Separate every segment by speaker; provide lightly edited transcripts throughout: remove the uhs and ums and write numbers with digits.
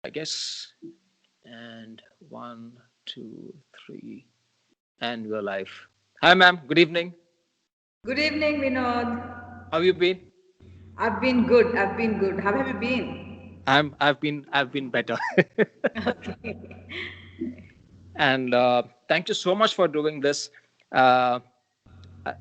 Speaker 1: I guess. And one, two, three, and we're live. Hi, ma'am. Good evening.
Speaker 2: Good evening, Vinod.
Speaker 1: How have you been?
Speaker 2: I've been good. I've been good. How have you been?
Speaker 1: I've been better.
Speaker 2: Okay.
Speaker 1: And thank you so much for doing this. Uh,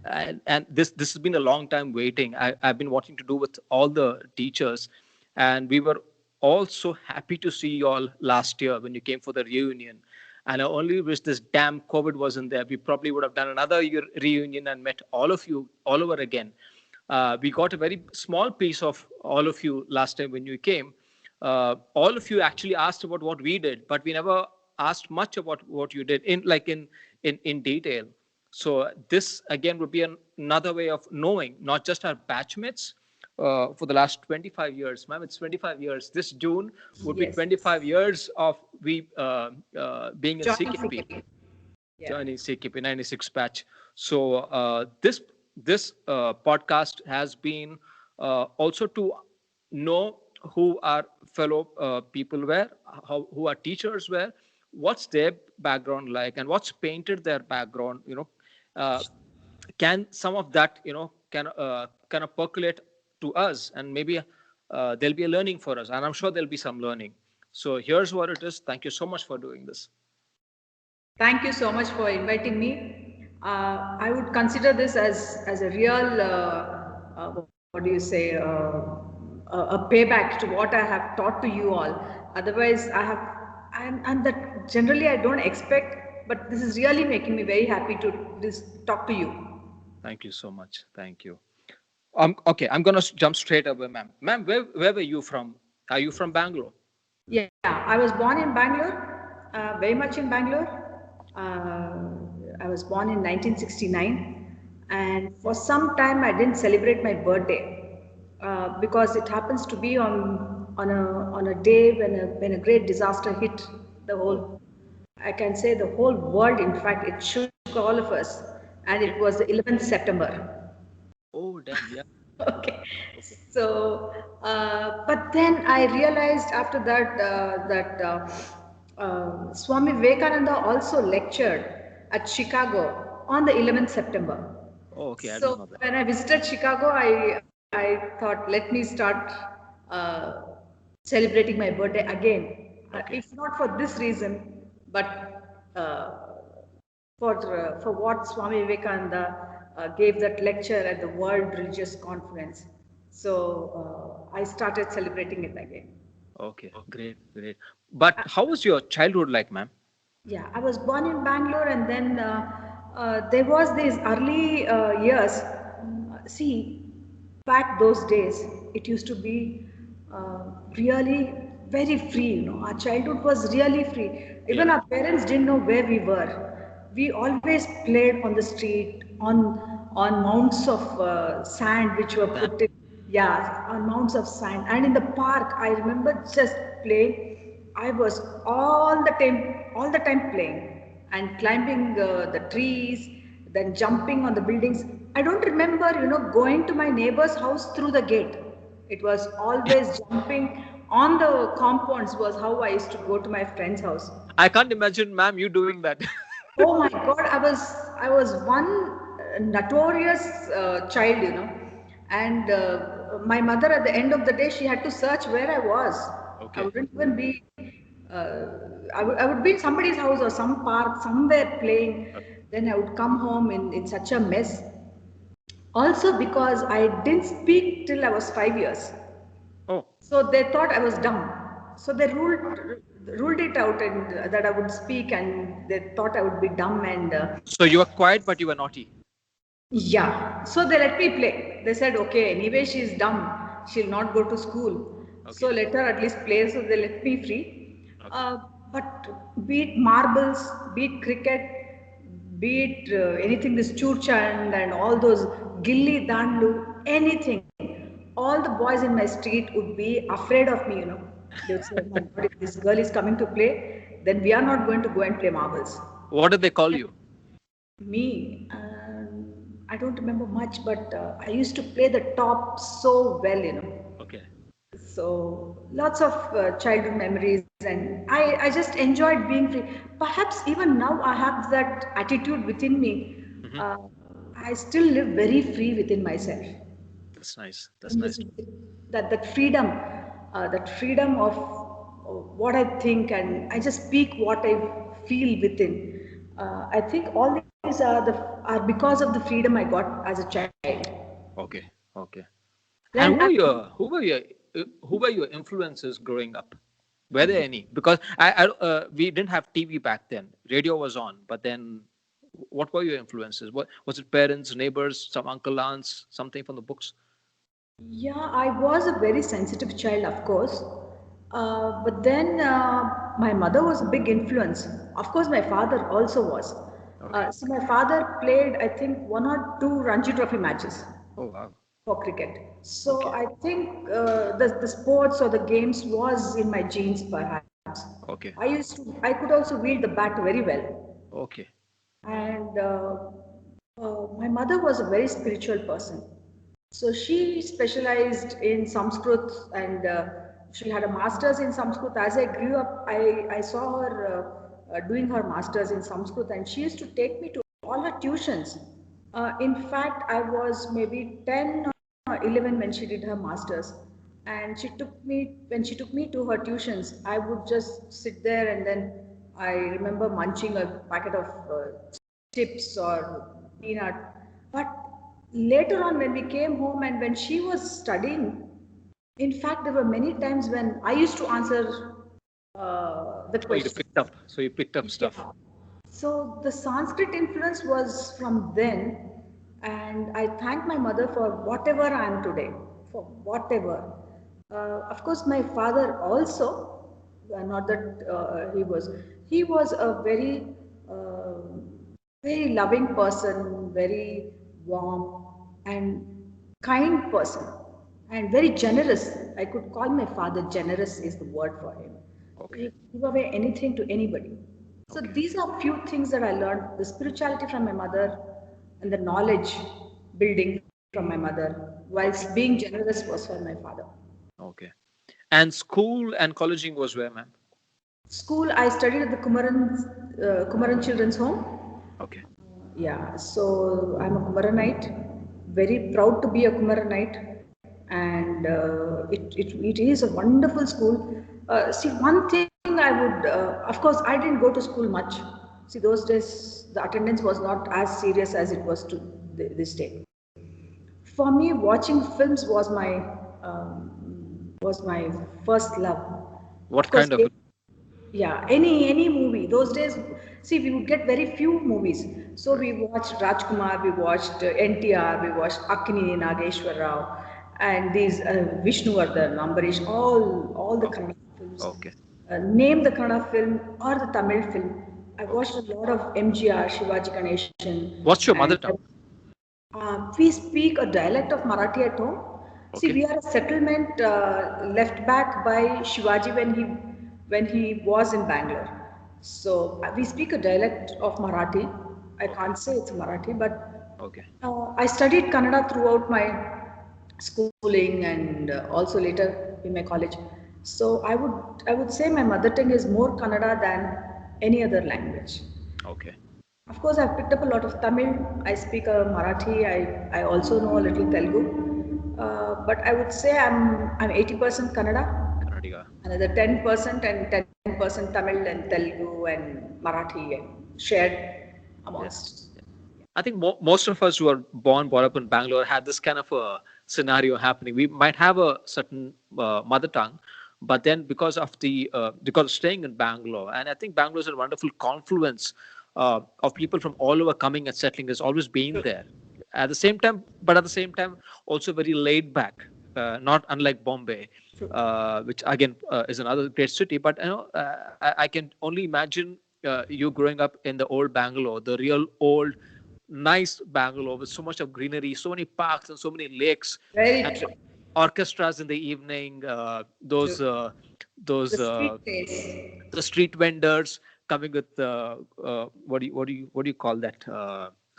Speaker 1: and this has been a long time waiting. I've been wanting to do with all the teachers, and we were all so happy to see you all last year when you came for the reunion. And I only wish this damn COVID wasn't there. We probably would have done another year reunion and met all of you all over again. We got a very small piece of all of you last time when you came. All of you actually asked about what we did, but we never asked much about what you did in detail. So this again would be another way of knowing not just our batchmates for the last 25 years. Ma'am, it's 25 years. This June would be
Speaker 2: Yes.
Speaker 1: 25 years of we being in
Speaker 2: Joining
Speaker 1: CKP,
Speaker 2: CKP. Yeah.
Speaker 1: joining CKP 96 batch. So this podcast has been also to know who our fellow people were, who our teachers were, what's their background like, and what's painted their background. Uh, can some of that can kind of percolate to us, and maybe there'll be a learning for us, and I'm sure there'll be some learning. So here's what it is. Thank you so much for doing this.
Speaker 2: Thank you so much for inviting me. I would consider this as a real, what do you say, a payback to what I have taught to you all. Otherwise, I'm that generally I don't expect, but this is really making me very happy to talk to you.
Speaker 1: Thank you so much. Thank you. Okay, I'm gonna jump straight away, ma'am. Ma'am, where were you from? Are you from Bangalore?
Speaker 2: Yeah, I was born in Bangalore, very much in Bangalore. I was born in 1969, and for some time I didn't celebrate my birthday because it happens to be on a day when a great disaster hit the
Speaker 1: Oh,
Speaker 2: whole. I can say the whole world. In fact, it shook all of us, and it
Speaker 1: okay.
Speaker 2: was the 11th September.
Speaker 1: Oh, damn. Yeah.
Speaker 2: Okay.
Speaker 1: Okay.
Speaker 2: So, but then I realized after that Swami Vivekananda also lectured at Chicago on the 11th September.
Speaker 1: Oh, okay. I didn't
Speaker 2: So
Speaker 1: know that.
Speaker 2: when I visited Chicago, I thought, let me start uh, celebrating my birthday again.
Speaker 1: Okay.
Speaker 2: If not for this reason, but for what Swami Vivekananda gave that lecture at the World Religious Conference. So I started celebrating it again.
Speaker 1: Okay. Great. Great. But how was your childhood like, ma'am?
Speaker 2: Yeah, I was born in Bangalore, and then there was these early years. See, back those days, it used to be really very free. Our childhood was really free. Even
Speaker 1: Yeah.
Speaker 2: our parents didn't know where we were. We always played on the street, on mounds of sand which were
Speaker 1: That.
Speaker 2: put in. Yeah, on mounds of sand, and in the park. I remember just playing. I was all the time playing and climbing the trees, then jumping on the buildings. I don't remember, going to my neighbor's house through the gate. It was always jumping on the compounds was how I used to go to my friend's house.
Speaker 1: I can't imagine, ma'am, you doing that.
Speaker 2: Oh my God, I was one notorious child, and my mother at the end of the day she had to search where I was. I
Speaker 1: Okay.
Speaker 2: wouldn't even be. I would be in somebody's house or some park somewhere playing.
Speaker 1: Okay.
Speaker 2: Then I would come home in such a mess. Also because I didn't speak till I was 5 years.
Speaker 1: Oh,
Speaker 2: So they thought I was dumb. So they ruled it out and that I would speak, and they thought I would be dumb and
Speaker 1: so you were quiet, but you were naughty.
Speaker 2: yeah. So they let me play. They said, okay, anyway she's dumb. She'll not go to school. So
Speaker 1: Okay.
Speaker 2: let her at least play. So they let me free.
Speaker 1: Okay.
Speaker 2: But be it marbles, be it cricket, be it anything, this churchand and all those gilli dandu, anything. All the boys in my street would be afraid of me. They would say, oh my God, if this girl is coming to play, then we are not going to go and play marbles.
Speaker 1: What did they call you?
Speaker 2: Me, I don't remember much, but I used to play the top so well.
Speaker 1: Okay.
Speaker 2: So lots of childhood memories, and I just enjoyed being free. Perhaps even now I have that attitude within me.
Speaker 1: Hmm.
Speaker 2: Uh, I still live very free within myself.
Speaker 1: That's nice. That's
Speaker 2: And
Speaker 1: nice.
Speaker 2: that freedom of what I think, and I just speak what I feel within. I think all these are because of the freedom I got as a child.
Speaker 1: Okay. Okay.
Speaker 2: Then
Speaker 1: And
Speaker 2: I,
Speaker 1: who were your influences growing up? Were there any? Because we didn't have TV back then. Radio was on, but then what were your influences? What was it? Parents, neighbors, some uncle, aunts, something from the books?
Speaker 2: yeah, I was a very sensitive child, of course. But then my mother was a big influence. Of course, my father also was.
Speaker 1: Okay.
Speaker 2: So my father played, I think, one or two Ranji Trophy matches
Speaker 1: Oh wow.
Speaker 2: for cricket. So
Speaker 1: Okay.
Speaker 2: I think the sports or the games was in my genes, perhaps.
Speaker 1: Okay.
Speaker 2: I could also wield the bat very well.
Speaker 1: Okay.
Speaker 2: And my mother was a very spiritual person. So she specialized in Sanskrit, and she had a master's in Sanskrit. As I grew up, I saw her doing her master's in Sanskrit, and she used to take me to all her tuitions. In fact, I was maybe 10 or 11 when she did her master's. And when she took me to her tuitions, I would just sit there, and then I remember munching a packet of chips or peanut. But later on, when we came home and when she was studying, in fact, there were many times when I used to answer the
Speaker 1: Oh, you
Speaker 2: question.
Speaker 1: picked up. So you picked up stuff.
Speaker 2: Yeah. So the Sanskrit influence was from then, and I thank my mother for whatever I am today, for whatever. Of course, my father also, not that he was a uh, very loving person, very warm and kind person, and very generous. I could call my father generous is the word for him.
Speaker 1: Okay.
Speaker 2: He give away anything to anybody. So
Speaker 1: Okay.
Speaker 2: these are few things that I learned: the spirituality from my mother, and the knowledge building from my mother. Whilst
Speaker 1: Okay.
Speaker 2: being generous was for my father.
Speaker 1: Okay. And school and colleging was where, ma'am?
Speaker 2: School, I studied at the Kumaran Children's Home.
Speaker 1: Okay.
Speaker 2: Yeah, so I'm a Kumaranite, very proud to be a Kumaranite, and it is a wonderful school. See, one thing I would, of course, I didn't go to school much. See, those days the attendance was not as serious as it was this day. For me, watching films was my first love. Of
Speaker 1: What
Speaker 2: course,
Speaker 1: kind of?
Speaker 2: yeah, any movie. Those days, see, we would get very few movies. So we watched Rajkumar, we watched NTR, we watched Akini Nageshwar Rao, and these Vishnuvardhan, Ambarish, all the
Speaker 1: Oh,
Speaker 2: Kannada films.
Speaker 1: okay.
Speaker 2: Name the Kannada film or the Tamil film. I
Speaker 1: Okay.
Speaker 2: watched a lot of MGR, Shivaji Ganeshan,
Speaker 1: What's your
Speaker 2: and
Speaker 1: mother tongue?
Speaker 2: we speak a dialect of Marathi at home. See,
Speaker 1: Okay.
Speaker 2: we are a settlement left back by Shivaji when he was in Bangalore. So we speak a dialect of Marathi. I
Speaker 1: Okay.
Speaker 2: can't say it's Marathi, but
Speaker 1: Okay.
Speaker 2: I studied Kannada throughout my schooling and also later in my college. So I would say my mother tongue is more Kannada than any other language.
Speaker 1: Okay.
Speaker 2: Of course, I've picked up a lot of Tamil. I speak a Marathi. I also know a little Telugu. But I would say I'm 80% Kannada,
Speaker 1: Kannadiga.
Speaker 2: another 10% and 10% Tamil and Telugu and Marathi and shared
Speaker 1: Yeah.
Speaker 2: amongst.
Speaker 1: Yeah. I think most of us who are born, brought up in Bangalore had this kind of a scenario happening. We might have a certain mother tongue, but then because of staying in Bangalore, and I think Bangalore is a wonderful confluence of people from all over coming and settling. Has always been there. At the same time, but at the same time, also very laid back. Not unlike Bombay,
Speaker 2: True.
Speaker 1: which again is another great city. But I can only imagine you growing up in the old Bangalore, the real old, nice Bangalore with so much of greenery, so many parks and so many lakes,
Speaker 2: Very
Speaker 1: and
Speaker 2: true.
Speaker 1: orchestras in the evening.
Speaker 2: True. The
Speaker 1: Those
Speaker 2: street taste.
Speaker 1: the street vendors coming with what do you call that?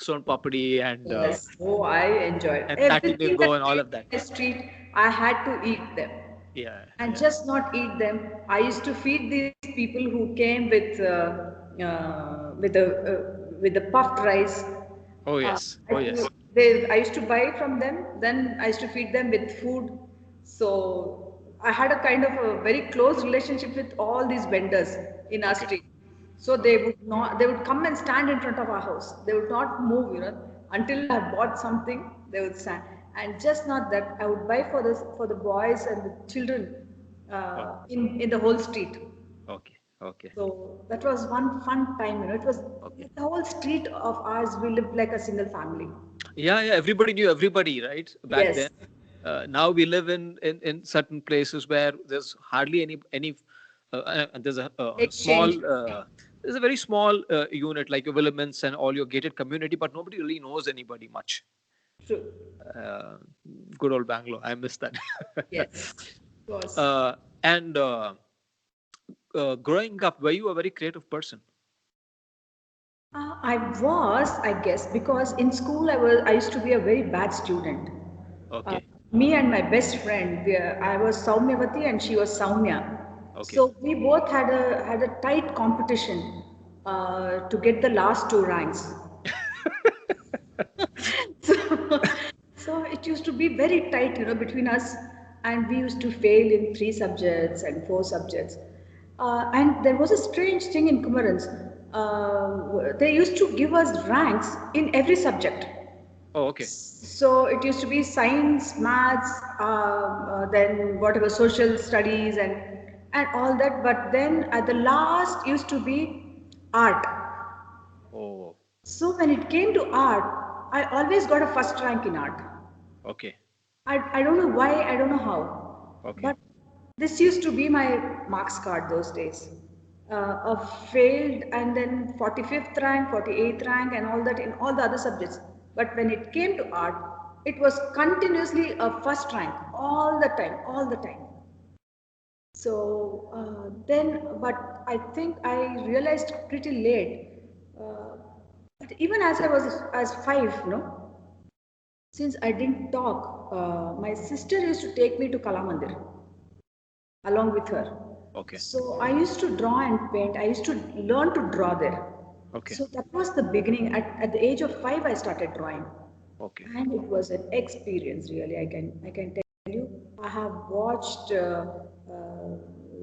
Speaker 1: Son papadi
Speaker 2: Yes. Oh, I enjoyed
Speaker 1: and Tati
Speaker 2: everything that
Speaker 1: Bingo and all
Speaker 2: came
Speaker 1: of that.
Speaker 2: in the street. I had to eat them.
Speaker 1: Yeah,
Speaker 2: and
Speaker 1: yeah.
Speaker 2: just not eat them. I used to feed these people who came with the puffed rice.
Speaker 1: Oh yes, oh yes.
Speaker 2: I used to buy from them. Then I used to feed them with food. So I had a kind of a very close relationship with all these vendors in our
Speaker 1: Okay,
Speaker 2: street. So
Speaker 1: okay.
Speaker 2: they would come and stand in front of our house. They would not move, until I bought something. They would stand, and just not that. I would buy for the boys and the children
Speaker 1: Okay,
Speaker 2: in the whole street.
Speaker 1: okay, okay,
Speaker 2: So that was one fun time. It was
Speaker 1: okay.
Speaker 2: the whole street of ours. We lived like a single family.
Speaker 1: Yeah, yeah. Everybody knew everybody, right? Back then.
Speaker 2: Yes,
Speaker 1: Now we live in certain places where there's hardly any. There's a small.
Speaker 2: exchange.
Speaker 1: There's a very small unit like your Willamins and all your gated community, but nobody really knows anybody much.
Speaker 2: True.
Speaker 1: Uh, Good old Bangalore. I miss that.
Speaker 2: Yes, it was.
Speaker 1: uh, and Growing up, were you a very creative person?
Speaker 2: I was, I guess, because in school I used to be a very bad student. Uh,
Speaker 1: Okay,
Speaker 2: Me and my best friend, I was Saumyavati and she was Saumya.
Speaker 1: okay,
Speaker 2: So we both had a tight competition to get the last two ranks. So, so it used to be very tight, between us, and we used to fail in three subjects and four subjects. And there was a strange thing in Kumarans. They used to give us ranks in every subject.
Speaker 1: oh, okay,
Speaker 2: So it used to be science, maths, then whatever social studies and all that. But then at the last used to be art.
Speaker 1: oh,
Speaker 2: So when it came to art, I always got a first rank in art.
Speaker 1: okay,
Speaker 2: I don't know why, I don't know how.
Speaker 1: okay,
Speaker 2: But this used to be my marks card those days. A failed and then 45th rank, 48th rank, and all that in all the other subjects. But when it came to art, it was continuously a first rank all the time, all the time. So but I think I realized pretty late. But even as I was as five, since I didn't talk, my sister used to take me to Kalamandir along with her.
Speaker 1: okay,
Speaker 2: So I used to draw and paint. I used to learn to draw there.
Speaker 1: okay,
Speaker 2: So that was the beginning. At the age of five, I started drawing,
Speaker 1: okay.
Speaker 2: and it was an experience. Really, I can tell you. I have watched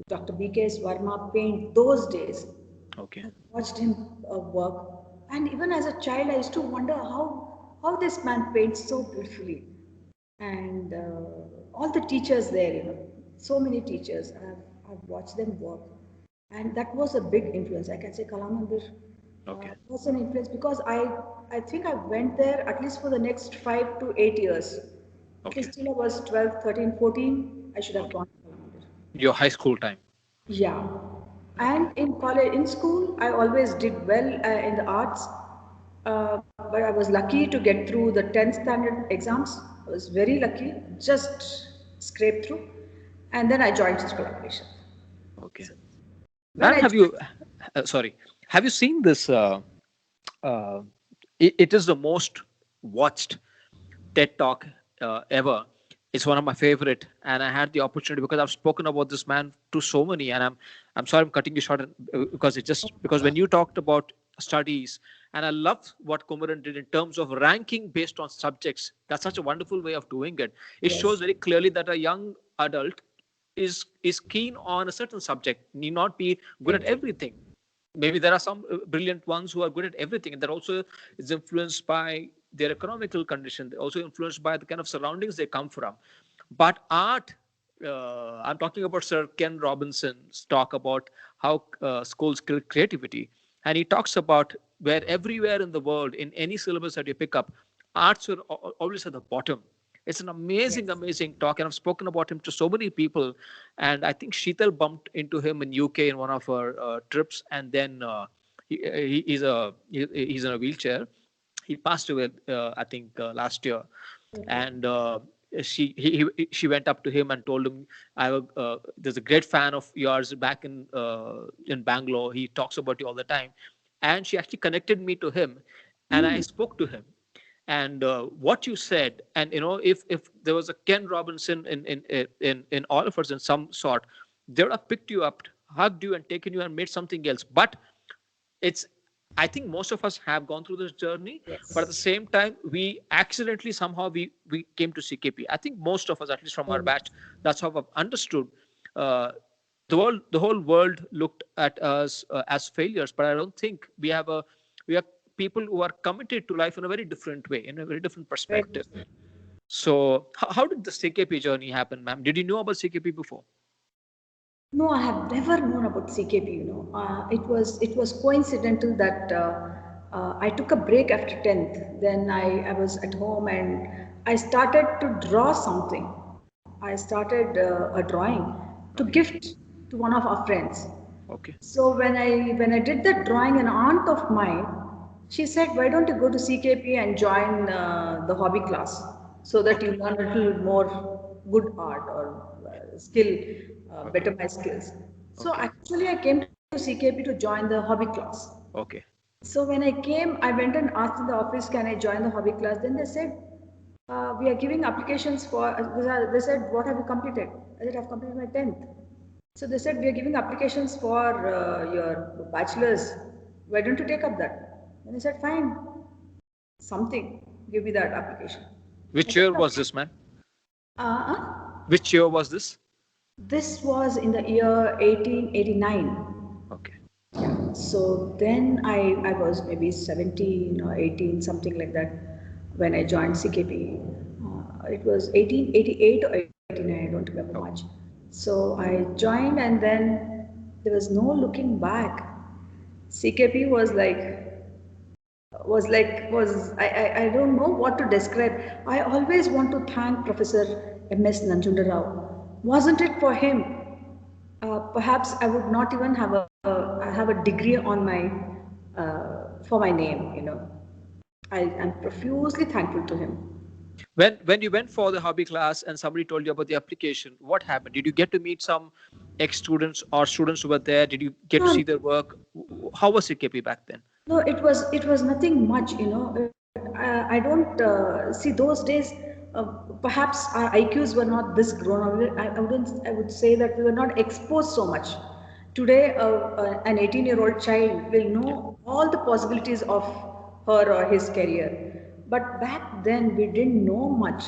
Speaker 2: Dr. B.K.S. Verma paint those days.
Speaker 1: Okay.
Speaker 2: I watched him work, and even as a child, I used to wonder how this man paints so beautifully, and all the teachers there, so many teachers. I've watched them work, and that was a big influence. I can say Kalamandir
Speaker 1: Okay.
Speaker 2: was an influence because I think I went there at least for the next 5 to 8 years. At
Speaker 1: Okay.
Speaker 2: least till I was 12, 13, 14, I should have
Speaker 1: Okay.
Speaker 2: gone to Kalamandir.
Speaker 1: Your high school time.
Speaker 2: Yeah.
Speaker 1: Okay.
Speaker 2: And in college, in school, I always did well in the arts. But I was lucky to get through the 10th standard exams. I was very lucky, just scraped through. And then I joined School Collaboration.
Speaker 1: Okay.
Speaker 2: When
Speaker 1: Man,
Speaker 2: I
Speaker 1: have you?
Speaker 2: joined,
Speaker 1: Sorry. Have you seen this? Uh, it is the most watched TED talk ever. It's one of my favorite, and I had the opportunity because I've spoken about this man to so many, and I'm sorry I'm cutting you short because it just because when you talked about studies, and I love what Kumaran did in terms of ranking based on subjects. That's such a wonderful way of doing it. It
Speaker 2: yes,
Speaker 1: shows very clearly that a young adult is keen on a certain subject, need not be good at
Speaker 2: exactly.
Speaker 1: everything. Maybe there are some brilliant ones who are good at everything, and that also is influenced by their economical condition. They're also influenced by the kind of surroundings they come from. But art, I'm talking about Sir Ken Robinson's talk about how schools kill creativity, and he talks about where everywhere in the world, in any syllabus that you pick up, arts are always at the bottom. It's an amazing,
Speaker 2: Yes.
Speaker 1: amazing talk, and I've spoken about him to so many people. And I think Sheetal bumped into him in UK in one of her trips, and then he's in a wheelchair. He passed away, I think, last year,
Speaker 2: Okay.
Speaker 1: and she went up to him and told him, there's a great fan of yours back in Bangalore. He talks about you all the time, and she actually connected me to him, and I
Speaker 2: Hmm.
Speaker 1: spoke to him, And what you said, and if there was a Ken Robinson in all of us in some sort, they would have picked you up, hugged you, and taken you and made something else. But it's I think most of us have gone through this journey, but at the
Speaker 2: Yes.
Speaker 1: same time, we accidentally somehow we came to CKP. I think most of us, at least from our
Speaker 2: Mm.
Speaker 1: batch, that's how I've understood. Uh, the whole world looked at us as failures, but I don't think we are people who are committed to life in a very different way, in a very different
Speaker 2: Right.
Speaker 1: perspective. So, how did the CKP journey happen, ma'am? Did you know about CKP before?
Speaker 2: No, I have never known about CKP. It was coincidental that I took a break after 10th. Then I was at home and I started to draw something. I started a drawing to
Speaker 1: Okay,
Speaker 2: gift to one of our friends.
Speaker 1: okay,
Speaker 2: So when I did that drawing, an aunt of mine, she said, "Why don't you go to CKP and join the hobby class so that you
Speaker 1: okay,
Speaker 2: learn a little more good art or skill,
Speaker 1: okay,
Speaker 2: better my skills." So
Speaker 1: okay,
Speaker 2: actually, I came to CKP to join the hobby class.
Speaker 1: okay.
Speaker 2: So when I came, I went and asked in the office, "Can I join the hobby class?" Then they said, "We are giving applications for." They said, "What have you completed?" I said, "I've completed my 10th." So they said, "We are giving applications for your bachelor's. Why don't you take up that?" And I said, "Fine, something, give me that application." I
Speaker 1: Which
Speaker 2: took
Speaker 1: year
Speaker 2: up.
Speaker 1: was this, man?
Speaker 2: Uh,
Speaker 1: Which year was this?
Speaker 2: this was in the year 1889.
Speaker 1: Okay,
Speaker 2: So then I was maybe 17 or 18, something like that, when I joined CKP. It was 1888 or 89, I don't remember much.
Speaker 1: okay.
Speaker 2: So I joined, and then there was no looking back. CKP was I don't know what to describe. I always want to thank Professor M.S. Nanjunda Rao. Wasn't it for him, perhaps I would not even have a degree on my for my name. I am profusely thankful to him.
Speaker 1: When you went for the hobby class and somebody told you about the application, what happened? Did you get to meet some ex students or students who were there? Did you get to
Speaker 2: No,
Speaker 1: see their work? How was CKP back then?
Speaker 2: no, it was nothing much. I don't see those days. Perhaps our IQs were not this grown up. I would say that we were not exposed so much. Today, an 18-year-old child will
Speaker 1: Yeah.
Speaker 2: know all the possibilities of her or his career. But back then, we didn't know much.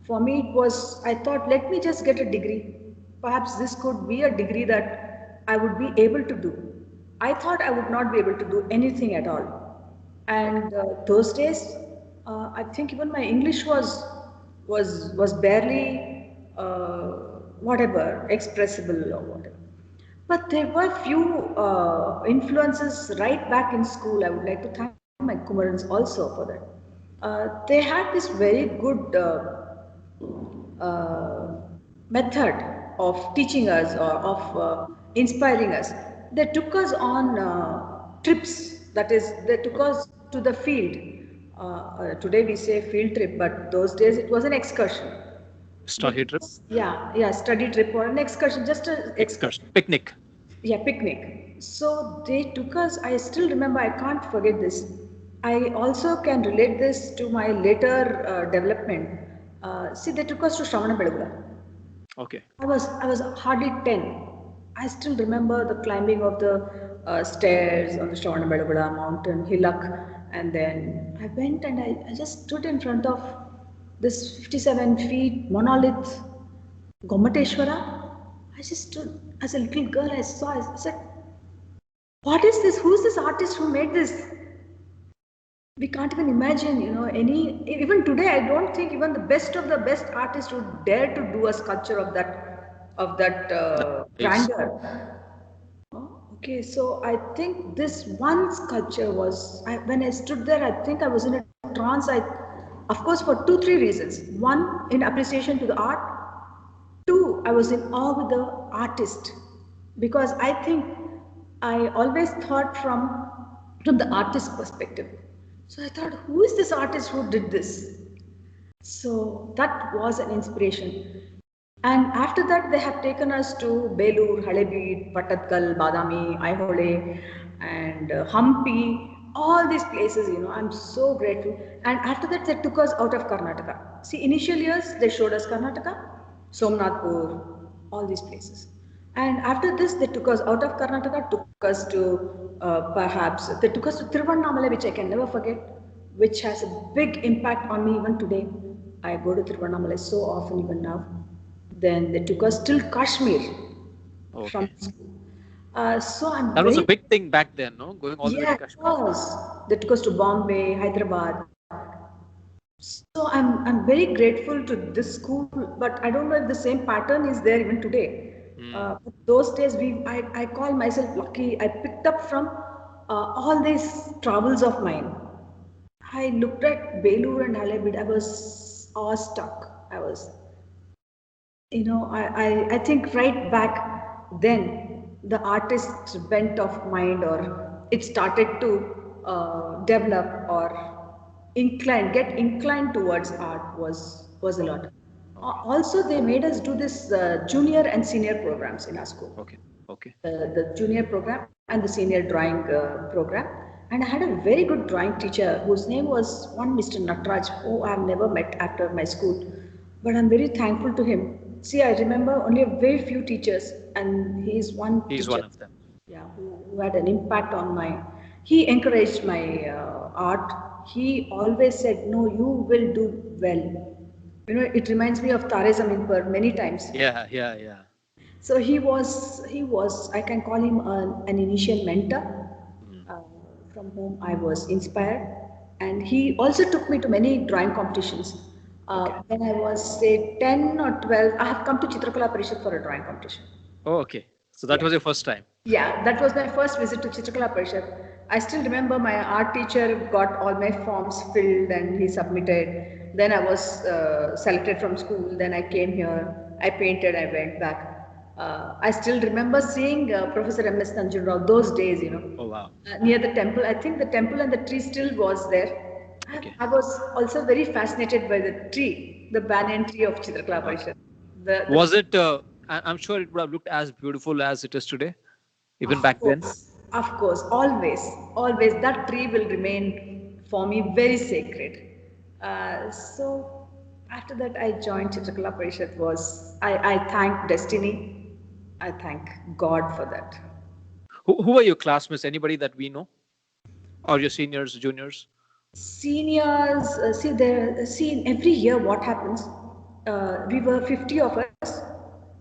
Speaker 2: For me, it was, I thought, let me just get a degree. Perhaps this could be a degree that I would be able to do. I thought I would not be able to do anything at all.
Speaker 1: Okay.
Speaker 2: And those days, I think even my English was barely whatever expressible or whatever. But there were few influences right back in school. I would like to thank my Kumarans also for that. They had this very good uh, method of teaching us or of inspiring us. They took us on trips, that is, they took
Speaker 1: Okay.
Speaker 2: us to the field. Today we say field trip, but those days it was an excursion. They
Speaker 1: Study
Speaker 2: took
Speaker 1: trip,
Speaker 2: us, yeah, yeah, study trip or an excursion, just an excursion.
Speaker 1: excursion, picnic.
Speaker 2: Yeah, picnic. So they took us, I still remember, I can't forget this. I also can relate this to my later development. See, they took us to Shravanabelagola.
Speaker 1: Okay.
Speaker 2: I was hardly 10. I still remember the climbing of the stairs on the Shravanabelagola mountain, hillock, and then I went and I just stood in front of this 57 feet monolith, Gomateshwara. I just stood as a little girl. I said, "What is this? Who is this artist who made this?" We can't even imagine, any. Even today, I don't think even the best of the best artists would dare to do a sculpture of that
Speaker 1: Nice.
Speaker 2: grandeur. Okay, so I think this one sculpture was, when I stood there, I think I was in a trance. Of course, for two, three reasons. One, in appreciation to the art. Two, I was in awe with the artist, because I think I always thought from the artist's perspective. So I thought, who is this artist who did this? So that was an inspiration. And after that, they have taken us to Belur, Halebid, Pattatkal, Badami, Aihole, and Hampi. all these places, I'm so grateful. And after that, they took us out of Karnataka. See, initial years, they showed us Karnataka, Somnathpur, all these places. And after this, they took us out of Karnataka, took us to they took us to Tiruvannamalai, which I can never forget, which has a big impact on me even today. I go to Tiruvannamalai so often, even now. Then they took us till Kashmir from
Speaker 1: Okay.
Speaker 2: school. So I'm
Speaker 1: That was a
Speaker 2: very,
Speaker 1: big thing back then, no? Going all the way to
Speaker 2: yeah, it
Speaker 1: Kashmir.
Speaker 2: was. That goes to Bombay, Hyderabad. So I'm very grateful to this school, but I don't know if the same pattern is there even today.
Speaker 1: Hmm.
Speaker 2: But those days, I call myself lucky. I picked up from all these travels of mine. I looked at Belur and Halebid. I was awestruck. I was, I think right back then, the artist's bent of mind or it started to develop or get inclined towards art was a lot.
Speaker 1: Okay.
Speaker 2: Also, they made us do this junior and senior programs in our school,
Speaker 1: Okay. Okay.
Speaker 2: the junior program and the senior drawing program. And I had a very good drawing teacher whose name was one Mr. Natraj, who I have never met after my school. But I'm very thankful to him. See, I remember only a very few teachers, and he is one
Speaker 1: He's
Speaker 2: teacher,
Speaker 1: one of them.
Speaker 2: yeah, who had an impact on my. He encouraged my art. He always said, "No, you will do well." It reminds me of Tare Zameen Par many times.
Speaker 1: Yeah. Yeah. Yeah.
Speaker 2: So he was, I can call him an initial mentor
Speaker 1: Hmm.
Speaker 2: uh, from whom I was inspired. And he also took me to many drawing competitions.
Speaker 1: Okay.
Speaker 2: When I was, say, 10 or 12, I have come to Chitrakala Parishad for a drawing competition.
Speaker 1: Oh, okay. So that
Speaker 2: Yeah.
Speaker 1: was your first time.
Speaker 2: Yeah, that was my first visit to Chitrakala Parishad. I still remember my art teacher got all my forms filled and he submitted. Then I was selected from school. Then I came here. I painted. I went back. I still remember seeing Professor M.S. Nanjun Rao those days,
Speaker 1: Oh, wow.
Speaker 2: near the temple. I think the temple and the tree still was there.
Speaker 1: Okay.
Speaker 2: I was also very fascinated by the tree, the banyan tree of Chitrakala
Speaker 1: Okay.
Speaker 2: Parishad. The
Speaker 1: Was it? I'm sure it would have looked as beautiful as it is today, even back then.
Speaker 2: Of course, always, always that tree will remain for me very sacred. So after that, I joined Chitrakala Parishad. I thank destiny, I thank God for that.
Speaker 1: Who are your classmates? Anybody that we know, or your seniors, juniors?
Speaker 2: Seniors, see in every year what happens. We were 50 of us.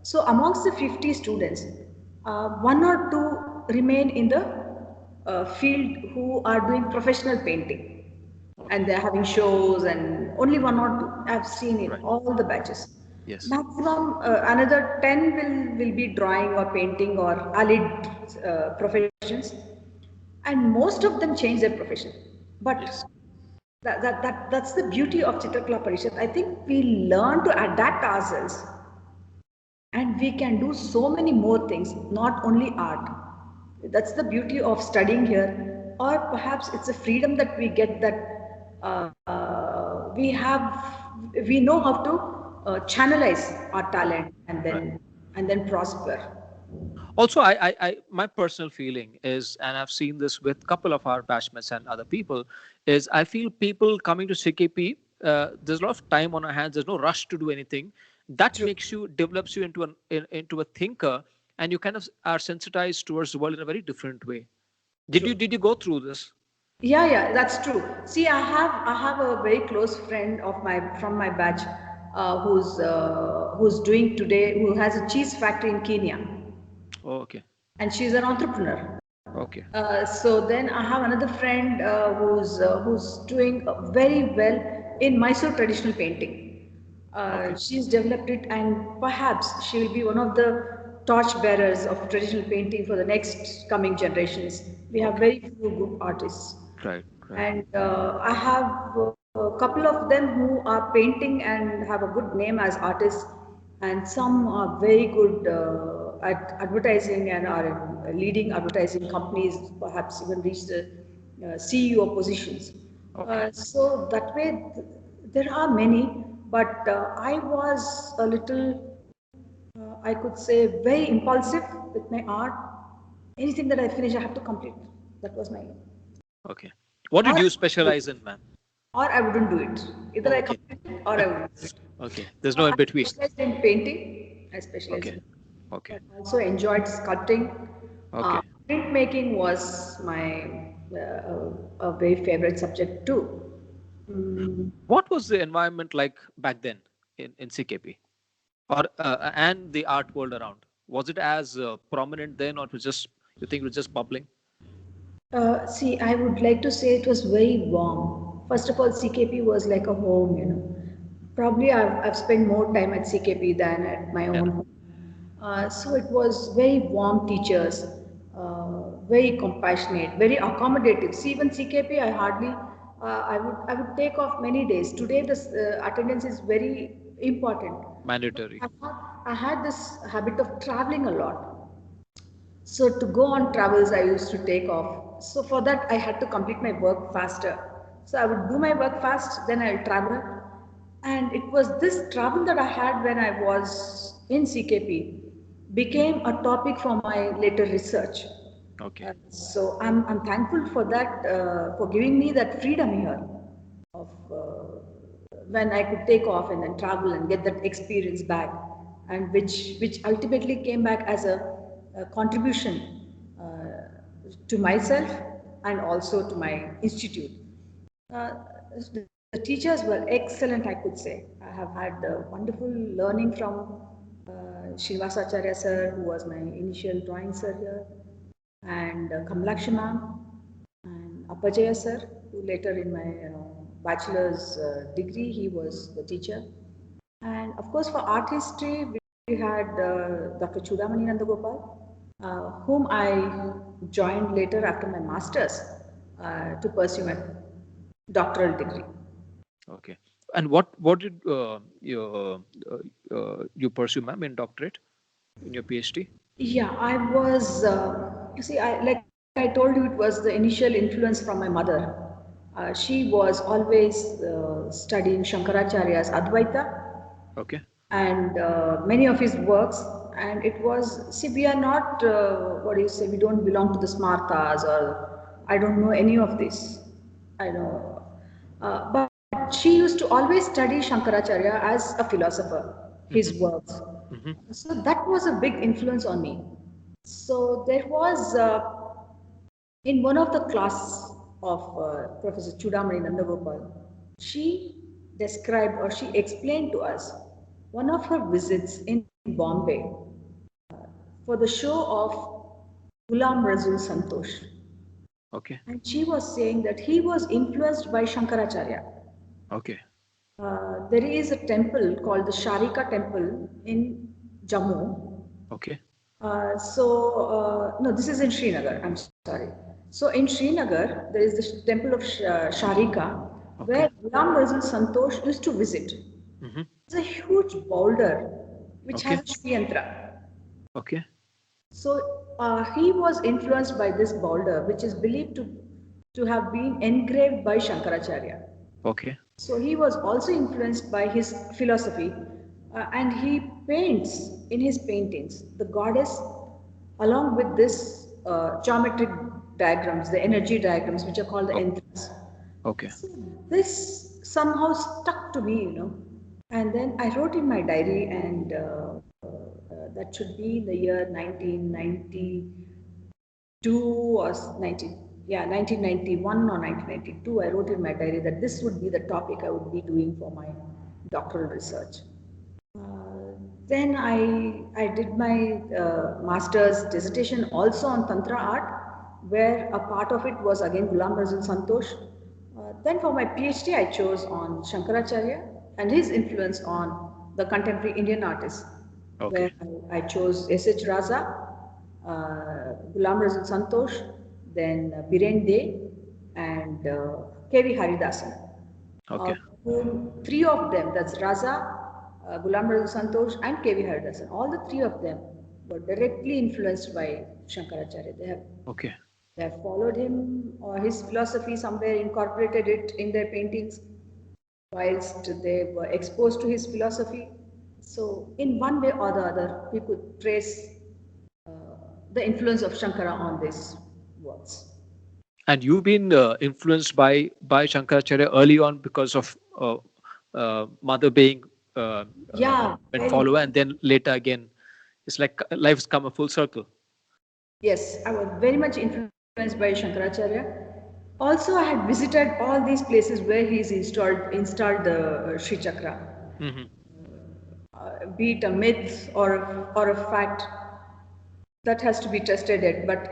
Speaker 2: So amongst the 50 students, one or two remain in the field who are doing professional painting, and
Speaker 1: Okay.
Speaker 2: they're having shows, and only one or two I've seen in
Speaker 1: Right.
Speaker 2: all the batches.
Speaker 1: Yes.
Speaker 2: Maximum another 10 will be drawing or painting or allied professions, and most of them change their profession. But
Speaker 1: Yes.
Speaker 2: that's the beauty of Chitrakala Parishad. I think we learn to adapt ourselves and we can do so many more things, not only art. That's the beauty of studying here, or perhaps it's a freedom that we get that we know how to channelize our talent
Speaker 1: Right.
Speaker 2: and then prosper.
Speaker 1: Also, my personal feeling is, and I've seen this with a couple of our batchmates and other people, is I feel people coming to CKP, there's a lot of time on our hands. There's no rush to do anything. That
Speaker 2: True.
Speaker 1: makes you, develops you into a thinker, and you kind of are sensitized towards the world in a very different way.
Speaker 2: True.
Speaker 1: Did you go through this?
Speaker 2: Yeah, that's true. See, I have a very close friend of my from my batch who's doing today who has a cheese factory in Kenya,
Speaker 1: Oh, okay.
Speaker 2: and she's an entrepreneur.
Speaker 1: Okay.
Speaker 2: So then I have another friend who's doing very well in Mysore traditional painting.
Speaker 1: Okay.
Speaker 2: She's developed it, and perhaps she will be one of the torch bearers of traditional painting for the next coming generations. We have
Speaker 1: Okay.
Speaker 2: very few good artists,
Speaker 1: Right. Right.
Speaker 2: and I have a couple of them who are painting and have a good name as artists, and some are very good at advertising and are in leading advertising companies, perhaps even reach the CEO positions.
Speaker 1: Okay.
Speaker 2: So that way, there are many, but I was a little, I could say, very impulsive with my art. Anything that I finish, I have to complete. That was my.
Speaker 1: Okay. What
Speaker 2: or
Speaker 1: did you specialize in, ma'am?
Speaker 2: or I wouldn't do it. Either
Speaker 1: Oh,
Speaker 2: I
Speaker 1: okay.
Speaker 2: complete it or I wouldn't do it.
Speaker 1: Okay. There's
Speaker 2: So
Speaker 1: no in
Speaker 2: I
Speaker 1: between.
Speaker 2: specialized in painting. I specialized
Speaker 1: Okay.
Speaker 2: in,
Speaker 1: Okay.
Speaker 2: but also enjoyed sculpting.
Speaker 1: Okay.
Speaker 2: Printmaking was my a very favorite subject too. Mm,
Speaker 1: What was the environment like back then in CKP, or and the art world around? Was it as prominent then, or it was just, you think it was just bubbling?
Speaker 2: See, I would like to say it was very warm. First of all, CKP was like a home, you know. Probably I've spent more time at CKP than at my
Speaker 1: Yeah.
Speaker 2: own home. So it was very warm teachers, very compassionate, very accommodative. See, even CKP, I hardly, I would take off many days. Today, this attendance is very important. But
Speaker 1: Mandatory.
Speaker 2: I had this habit of traveling a lot. So to go on travels, I used to take off. So for that, I had to complete my work faster. So I would do my work fast, then I'll travel. And it was this travel that I had when I was in CKP became a topic for my later research.
Speaker 1: Okay.
Speaker 2: So I'm thankful for that, for giving me that freedom here of when I could take off and then travel and get that experience back, and which ultimately came back as a contribution to myself and also to my institute. Uh, the teachers were excellent, I could say. I have had wonderful learning from Srinivasacharya sir, who was my initial drawing sir here, and Kamalakshi ma'am, and Appajaya sir, who later in my bachelor's degree, he was the teacher. And of course, for art history, we had Dr. Chudamani Nandagopal, whom I joined later after my master's to pursue my doctoral degree.
Speaker 1: Okay. And what did you pursue, ma'am, in doctorate, in your PhD?
Speaker 2: Yeah, I was, you see, like I told you, it was the initial influence from my mother. She was always studying Shankaracharya's Advaita
Speaker 1: Okay.
Speaker 2: and many of his works. And it was, see, we are not, what do you say, we don't belong to the Smartas, or I don't know any of this. I know. But she used to always study Shankaracharya as a philosopher, his
Speaker 1: Mm-hmm.
Speaker 2: works.
Speaker 1: Mm-hmm.
Speaker 2: So that was a big influence on me. So there was, in one of the class of Professor Chudamani Nandagopal, she described or she explained to us one of her visits in Bombay for the show of Ghulam Razul Santosh.
Speaker 1: Okay.
Speaker 2: And she was saying that he was influenced by Shankaracharya.
Speaker 1: Okay.
Speaker 2: There is a temple called the Sharika temple in Jammu.
Speaker 1: Okay.
Speaker 2: No, this is in Srinagar, I'm sorry. So in Srinagar, there is this temple of Sharika where
Speaker 1: Okay.
Speaker 2: Ghulam Razul Santosh used to visit.
Speaker 1: Mm-hmm.
Speaker 2: It's a huge boulder which has
Speaker 1: Okay.
Speaker 2: a Shri Yantra.
Speaker 1: Okay.
Speaker 2: So he was influenced by this boulder, which is believed to have been engraved by Shankaracharya.
Speaker 1: Okay.
Speaker 2: So he was also influenced by his philosophy, and he paints in his paintings the goddess along with this geometric diagrams, the energy diagrams, which are called the
Speaker 1: Oh,
Speaker 2: entras.
Speaker 1: okay.
Speaker 2: So this somehow stuck to me, you know. And then I wrote in my diary, and that should be in the year 1992 or 1991 or 1992. I wrote in my diary that this would be the topic I would be doing for my doctoral research. Then I did my master's dissertation also on Tantra art, where a part of it was again Ghulam Razul Santosh. Then for my PhD, I chose on Shankaracharya and his influence on the contemporary Indian artists, where
Speaker 1: Okay.
Speaker 2: I chose S.H. Raza, Ghulam Razul Santosh, then Biren Dey, and K.V. Haridasan, uh,
Speaker 1: Okay.
Speaker 2: whom three of them, that's Raza, Ghulam Razul Santosh, and K.V. Haridasan, all the three of them were directly influenced by Shankaracharya.
Speaker 1: Okay.
Speaker 2: They have followed him or his philosophy somewhere, incorporated it in their paintings, whilst they were exposed to his philosophy. So, in one way or the other, we could trace uh, the influence of Shankara on these works.
Speaker 1: And you've been influenced by Shankaracharya early on because of mother being
Speaker 2: Yeah,
Speaker 1: a
Speaker 2: very.
Speaker 1: follower, and then later again, it's like life's come a full circle.
Speaker 2: Yes, I was very much influenced by Shankaracharya. Also, I had visited all these places where he's installed the Sri Chakra.
Speaker 1: Hmm.
Speaker 2: Be it a myth or a fact, that has to be tested yet. But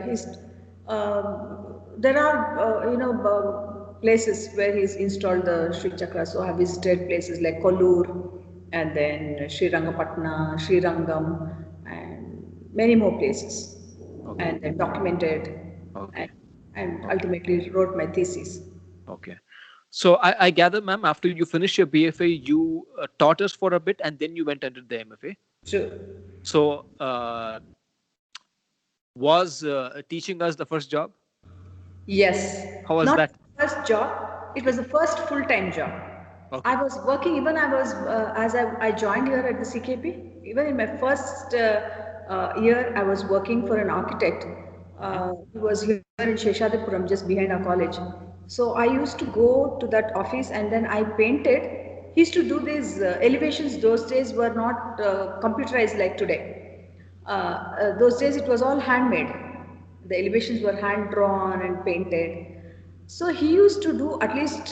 Speaker 2: there are places where he's installed the Sri Chakra. So I have visited places like Kollur, and then Sri Rangapatna, Sri Rangam, and many more places,
Speaker 1: Okay.
Speaker 2: and then documented, and,
Speaker 1: Okay.
Speaker 2: and
Speaker 1: Okay.
Speaker 2: ultimately wrote my thesis.
Speaker 1: Okay. So I gather, ma'am, after you finished your BFA, you taught us for a bit, and then you went and did the MFA.
Speaker 2: True.
Speaker 1: So was teaching us the first job?
Speaker 2: Yes,
Speaker 1: How was
Speaker 2: not
Speaker 1: that?
Speaker 2: the first job. It was
Speaker 1: Okay.
Speaker 2: the first full-time job. I
Speaker 1: Okay.
Speaker 2: was working, even I was, as I joined here at the CKP, even in my first year, I was working for an architect.
Speaker 1: Hmm.
Speaker 2: He was here in Sheshadipuram, just behind our college. So I used to go to that office and then I painted. He used to do these elevations, those days were not computerized like today. Those days it was all handmade. The elevations were hand drawn and painted. So he used to do at least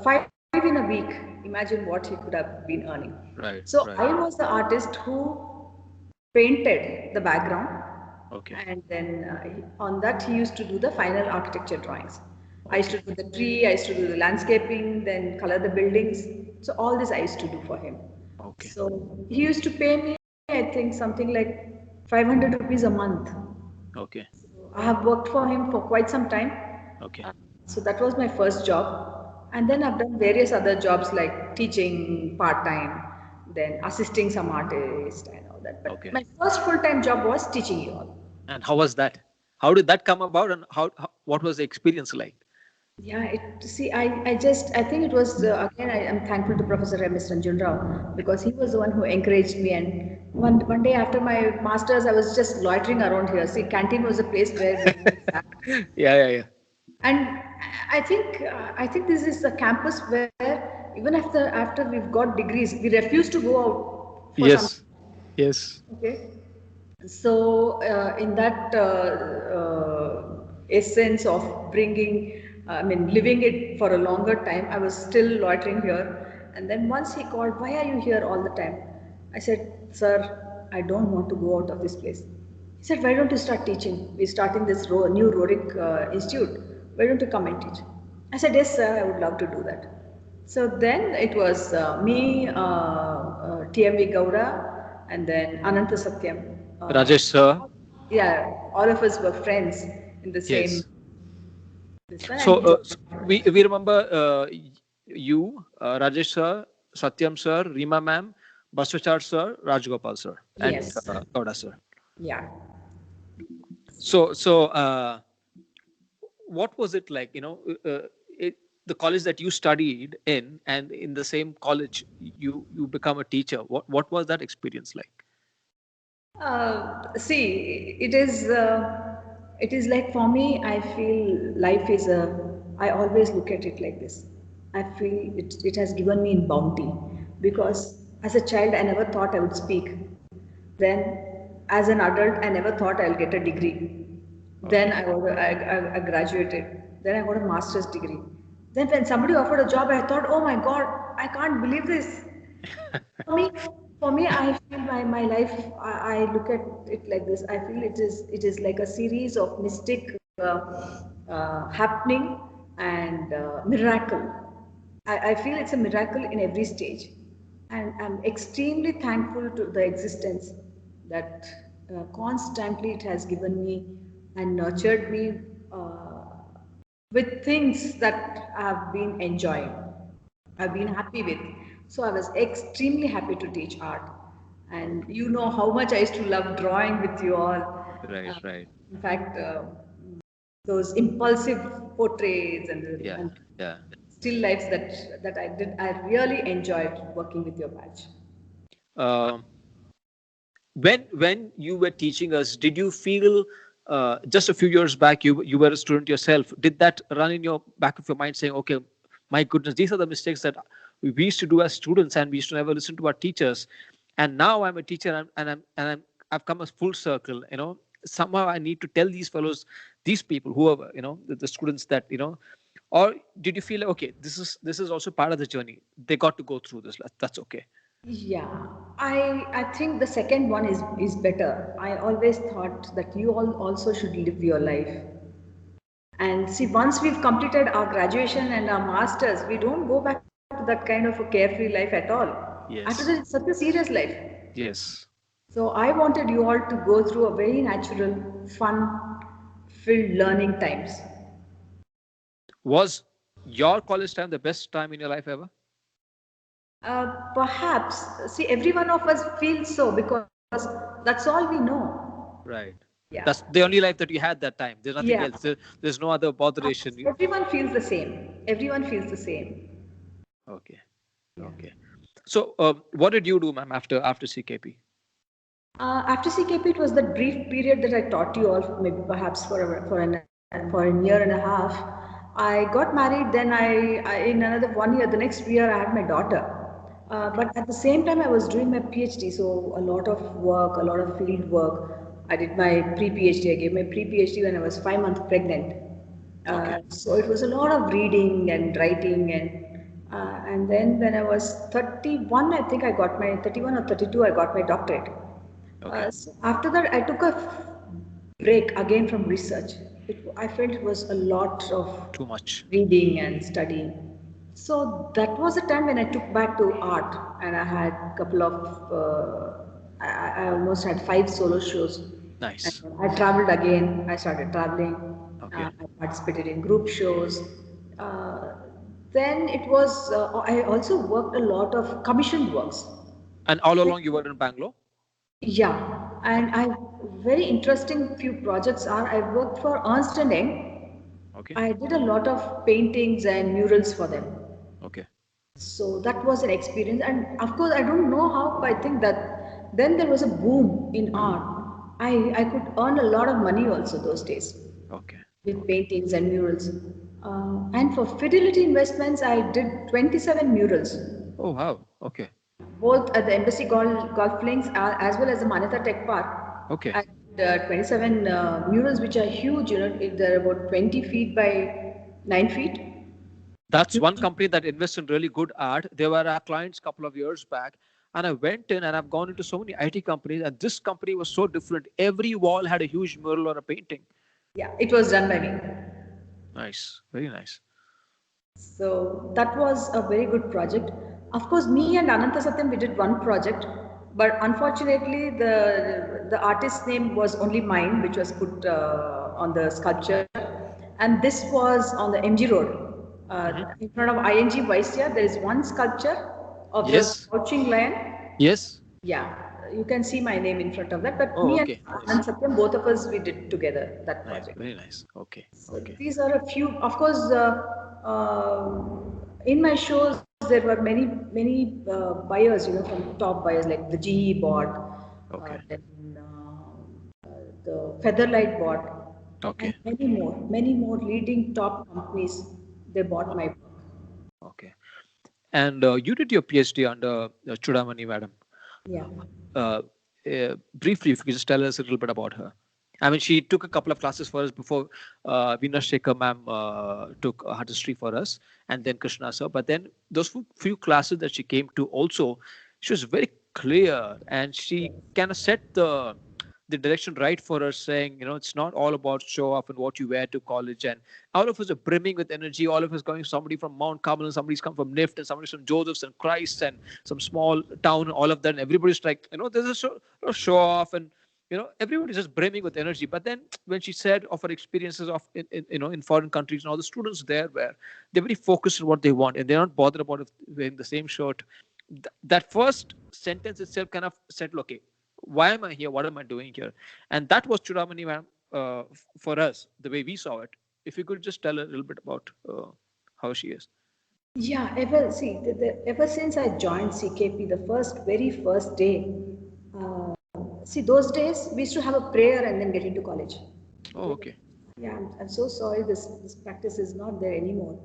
Speaker 2: five in a week. Imagine what he could have been earning.
Speaker 1: Right.
Speaker 2: So I
Speaker 1: Right.
Speaker 2: was the artist who painted the background,
Speaker 1: Okay.
Speaker 2: and then on that he used to do the final architecture drawings. I used to
Speaker 1: Okay.
Speaker 2: do the tree, I used to do the landscaping, then color the buildings. So all this I used to do for him.
Speaker 1: Okay.
Speaker 2: So he used to pay me, I think, something like 500 rupees a month.
Speaker 1: Okay.
Speaker 2: I have worked for him for quite some time.
Speaker 1: Okay.
Speaker 2: Uh, so that was my first job. And then I've done various other jobs like teaching part time, then assisting some artists and all that. But
Speaker 1: Okay.
Speaker 2: my first full time job was teaching you all.
Speaker 1: And how was that? How did that come about, and how what was the experience like?
Speaker 2: Yeah, I think it was, again, I am thankful to Professor M.S. Ranjan Rao because he was the one who encouraged me. And one day after my master's, I was just loitering around here. See, canteen was a place where we sat.
Speaker 1: Yeah. Yeah. Yeah.
Speaker 2: And I think this is a campus where even after we've got degrees, we refuse to go out for some.
Speaker 1: Yes. Yes.
Speaker 2: Okay. So in that essence of living it for a longer time, I was still loitering here. And then once he called, "Why are you here all the time?" I said, "Sir, I don't want to go out of this place." He said, "Why don't you start teaching? We're starting this new Roric Institute. Why don't you come and teach?" I said, "Yes, sir, I would love to do that." So then it was me, TMV Gowda, and then Ananta Satyam.
Speaker 1: Rajesh sir.
Speaker 2: Yeah, all of us were friends in the same
Speaker 1: Yes.
Speaker 2: this one,
Speaker 1: So,
Speaker 2: and he,
Speaker 1: we remember you, Rajesh sir, Satyam sir, Rima ma'am, Baswachar sir, Rajgopal sir, and
Speaker 2: yes,
Speaker 1: Gowda sir.
Speaker 2: yeah.
Speaker 1: So, what was it like? The college that you studied in, and in the same college you become a teacher. What was that experience like?
Speaker 2: See, it is like for me. I feel life is a. I always look at it like this. I feel it has given me in bounty because as a child I never thought I would speak. Then, as an adult, I never thought I'll get a degree. Then
Speaker 1: Okay.
Speaker 2: I graduated. Then I got a master's degree. Then when somebody offered a job, I thought, oh my God, I can't believe this. For me, for me, I feel my life. I look at it like this. I feel it is like a series of mystic happening and miracle. I feel it's a miracle in every stage, and I'm extremely thankful to the existence that constantly it has given me and nurtured me with things that I've been enjoying. I've been happy with. So I was extremely happy to teach art. And
Speaker 1: Okay.
Speaker 2: you know how much I used to love drawing with you all.
Speaker 1: Right.
Speaker 2: Uh,
Speaker 1: Right.
Speaker 2: in fact, those impulsive portraits
Speaker 1: Yeah.
Speaker 2: and
Speaker 1: Yeah.
Speaker 2: still lifes that I did, I really enjoyed working with your batch.
Speaker 1: Um when you were teaching us, did you feel just a few years back, you were a student yourself. Did that run in your back of your mind, saying, "Okay, my goodness, these are the mistakes that we used to do as students, and we used to never listen to our teachers, and now I'm a teacher, I've come a full circle. Somehow I need to tell these fellows, these people, whoever, the students that or did you feel like, okay, this is also part of the journey? They got to go through this. That's okay.
Speaker 2: Yeah, I think the second one is better. I always thought that you all also should live your life. And see, once we've completed our graduation and our masters, we don't go back to that kind of a carefree life at all. After that, it's
Speaker 1: Yes.
Speaker 2: such a serious life.
Speaker 1: Yes.
Speaker 2: So I wanted you all to go through a very natural, fun filled learning times.
Speaker 1: Was your college time the best time in your life ever?
Speaker 2: Perhaps, see, every one of us feels so because that's all we know.
Speaker 1: Right.
Speaker 2: Yeah,
Speaker 1: That's the only life that you had that time. There's
Speaker 2: yeah.
Speaker 1: nothing else. There's no other botheration.
Speaker 2: Everyone feels the same. Everyone feels the same.
Speaker 1: Okay.
Speaker 2: Yeah.
Speaker 1: Okay. So, what did you do, ma'am, after CKP?
Speaker 2: After CKP, it was that brief period that I taught you all, maybe perhaps for a year and a half. I got married. Then in another 1 year, the next year, I had my daughter.
Speaker 1: Okay.
Speaker 2: But at the same time, I was doing my PhD, so a lot of work, a lot of field work. I did my pre-PhD. I gave my pre-PhD when I was 5 months pregnant.
Speaker 1: Okay.
Speaker 2: So it was a lot of reading and writing and then when I was 31, I think I got my 31 or 32, I got my doctorate.
Speaker 1: Okay.
Speaker 2: So after that, I took a break again from research. I felt it was a lot of
Speaker 1: Too much.
Speaker 2: reading and studying. So that was the time when I took back to art, and I had a couple of. I almost had 5 solo shows, and
Speaker 1: Nice.
Speaker 2: I traveled again. I started traveling.
Speaker 1: Okay.
Speaker 2: I participated in group shows. Uh, then it was. I also worked a lot of commissioned works.
Speaker 1: And all along you were in Bangalore?
Speaker 2: Yeah, and
Speaker 1: Okay.
Speaker 2: I very interesting few projects are I worked for Ernst and Young.
Speaker 1: Okay.
Speaker 2: I did a lot of paintings and murals for them.
Speaker 1: Okay.
Speaker 2: So that was an experience, and of course I don't know how, but I think that then there was a boom in art. I could earn a lot of money also those days
Speaker 1: Okay.
Speaker 2: with
Speaker 1: Okay.
Speaker 2: paintings and murals. And for Fidelity Investments, I did 27 murals,
Speaker 1: Oh, wow. Okay.
Speaker 2: both at the Embassy Golf Links as well as the Manita Tech Park.
Speaker 1: Okay.
Speaker 2: And 27 murals, which are huge, they're about 20 feet by 9 feet.
Speaker 1: That's one
Speaker 2: Huge.
Speaker 1: company that invests in really good art. They were our clients a couple of years back. And I went in and I've gone into so many IT companies, and this company was so different. Every wall had a huge mural or a painting.
Speaker 2: Yeah, it was done by me.
Speaker 1: Nice. Very nice.
Speaker 2: So that was a very good project. Of course, me and Ananta Satyam, we did one project, but unfortunately, the artist's name was only mine, which was put on the sculpture, and this was on the MG Road,
Speaker 1: Hmm.
Speaker 2: in front of ING Vaisya. There is one sculpture of the
Speaker 1: Yes.
Speaker 2: crouching lion.
Speaker 1: Yes.
Speaker 2: Yeah, you can see my name in front of that. But
Speaker 1: Oh,
Speaker 2: me and
Speaker 1: okay. Nice.
Speaker 2: Anand Satyam, both of us, we did together that
Speaker 1: Nice.
Speaker 2: project.
Speaker 1: Very nice. Okay.
Speaker 2: So
Speaker 1: Okay.
Speaker 2: these are a few. Of course, in my shows there were many buyers, from top buyers like the GE bought,
Speaker 1: Okay.
Speaker 2: then the Featherlight bought, and
Speaker 1: Okay.
Speaker 2: many more leading top companies. They bought my work.
Speaker 1: Okay. And you did your PhD under Chudamani, madam.
Speaker 2: Yeah.
Speaker 1: Uh, Briefly, if you could just tell us a little bit about her. I mean, she took a couple of classes for us before Veena Shekhar ma'am took art history for us, and then Krishna sir. But then those few classes that she came to also, she was very clear, and she kind of set the direction right for us, saying, it's not all about show off and what you wear to college. And all of us are brimming with energy. All of us going, somebody from Mount Carmel, and somebody's come from NIFT, and somebody's from Joseph's and Christ, and some small town, all of that. And everybody's like, there's a show off, and everybody's just brimming with energy. But then when she said of her experiences of in foreign countries, and all the students there were, they're very focused on what they want, and they're not bothered about wearing the same shirt. That first sentence itself kind of said, okay, why am I here? What am I doing here? And that was Chudamani ma'am, for us, the way we saw it. If you could just tell a little bit about how she is.
Speaker 2: Yeah, ever since I joined CKP, the very first day, see those days we used to have a prayer and then get into college.
Speaker 1: Oh, okay.
Speaker 2: Yeah, I'm so sorry this practice is not there anymore.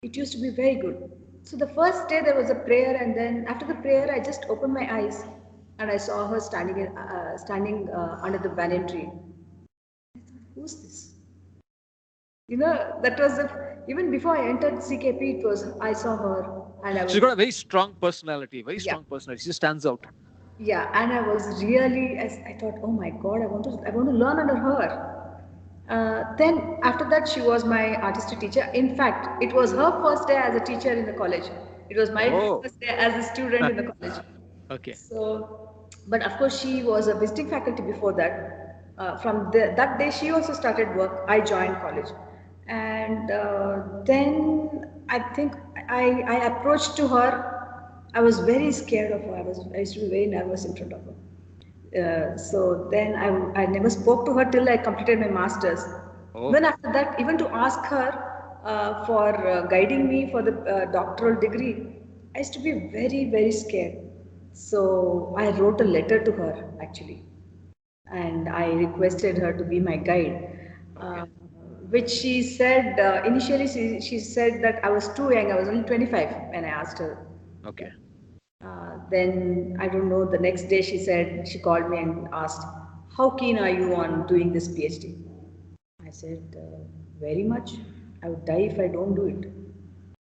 Speaker 2: It used to be very good. So the first day there was a prayer, and then after the prayer, I just opened my eyes and I saw her standing under the banyan tree. Who's this? That was even before I entered CKP. It was I saw her, and I
Speaker 1: She's
Speaker 2: was
Speaker 1: got a very strong personality. Very
Speaker 2: yeah.
Speaker 1: strong personality. She stands out.
Speaker 2: Yeah, and I was really, as I thought, oh my God, I want to learn under her. Then after that, she was my artistry teacher. In fact, it was her first day as a teacher in the college. It was my
Speaker 1: Oh,
Speaker 2: first day as a student in the college.
Speaker 1: okay.
Speaker 2: So, but of course, she was a visiting faculty before that. That day, she also started work. I joined college, and then I think I approached to her. I was very scared of her. I used to be very nervous in front of her. So then I never spoke to her till I completed my masters.
Speaker 1: Oh,
Speaker 2: Even after that, even to ask her for guiding me for the doctoral degree, I used to be very, very scared. So I wrote a letter to her actually, and I requested her to be my guide.
Speaker 1: okay.
Speaker 2: Which she said initially, she said that I was too young, I was only 25 when I asked her.
Speaker 1: Okay.
Speaker 2: Then I don't know, the next day she called me and asked, how keen are you on doing this PhD? I said, very much. I would die if I don't do it.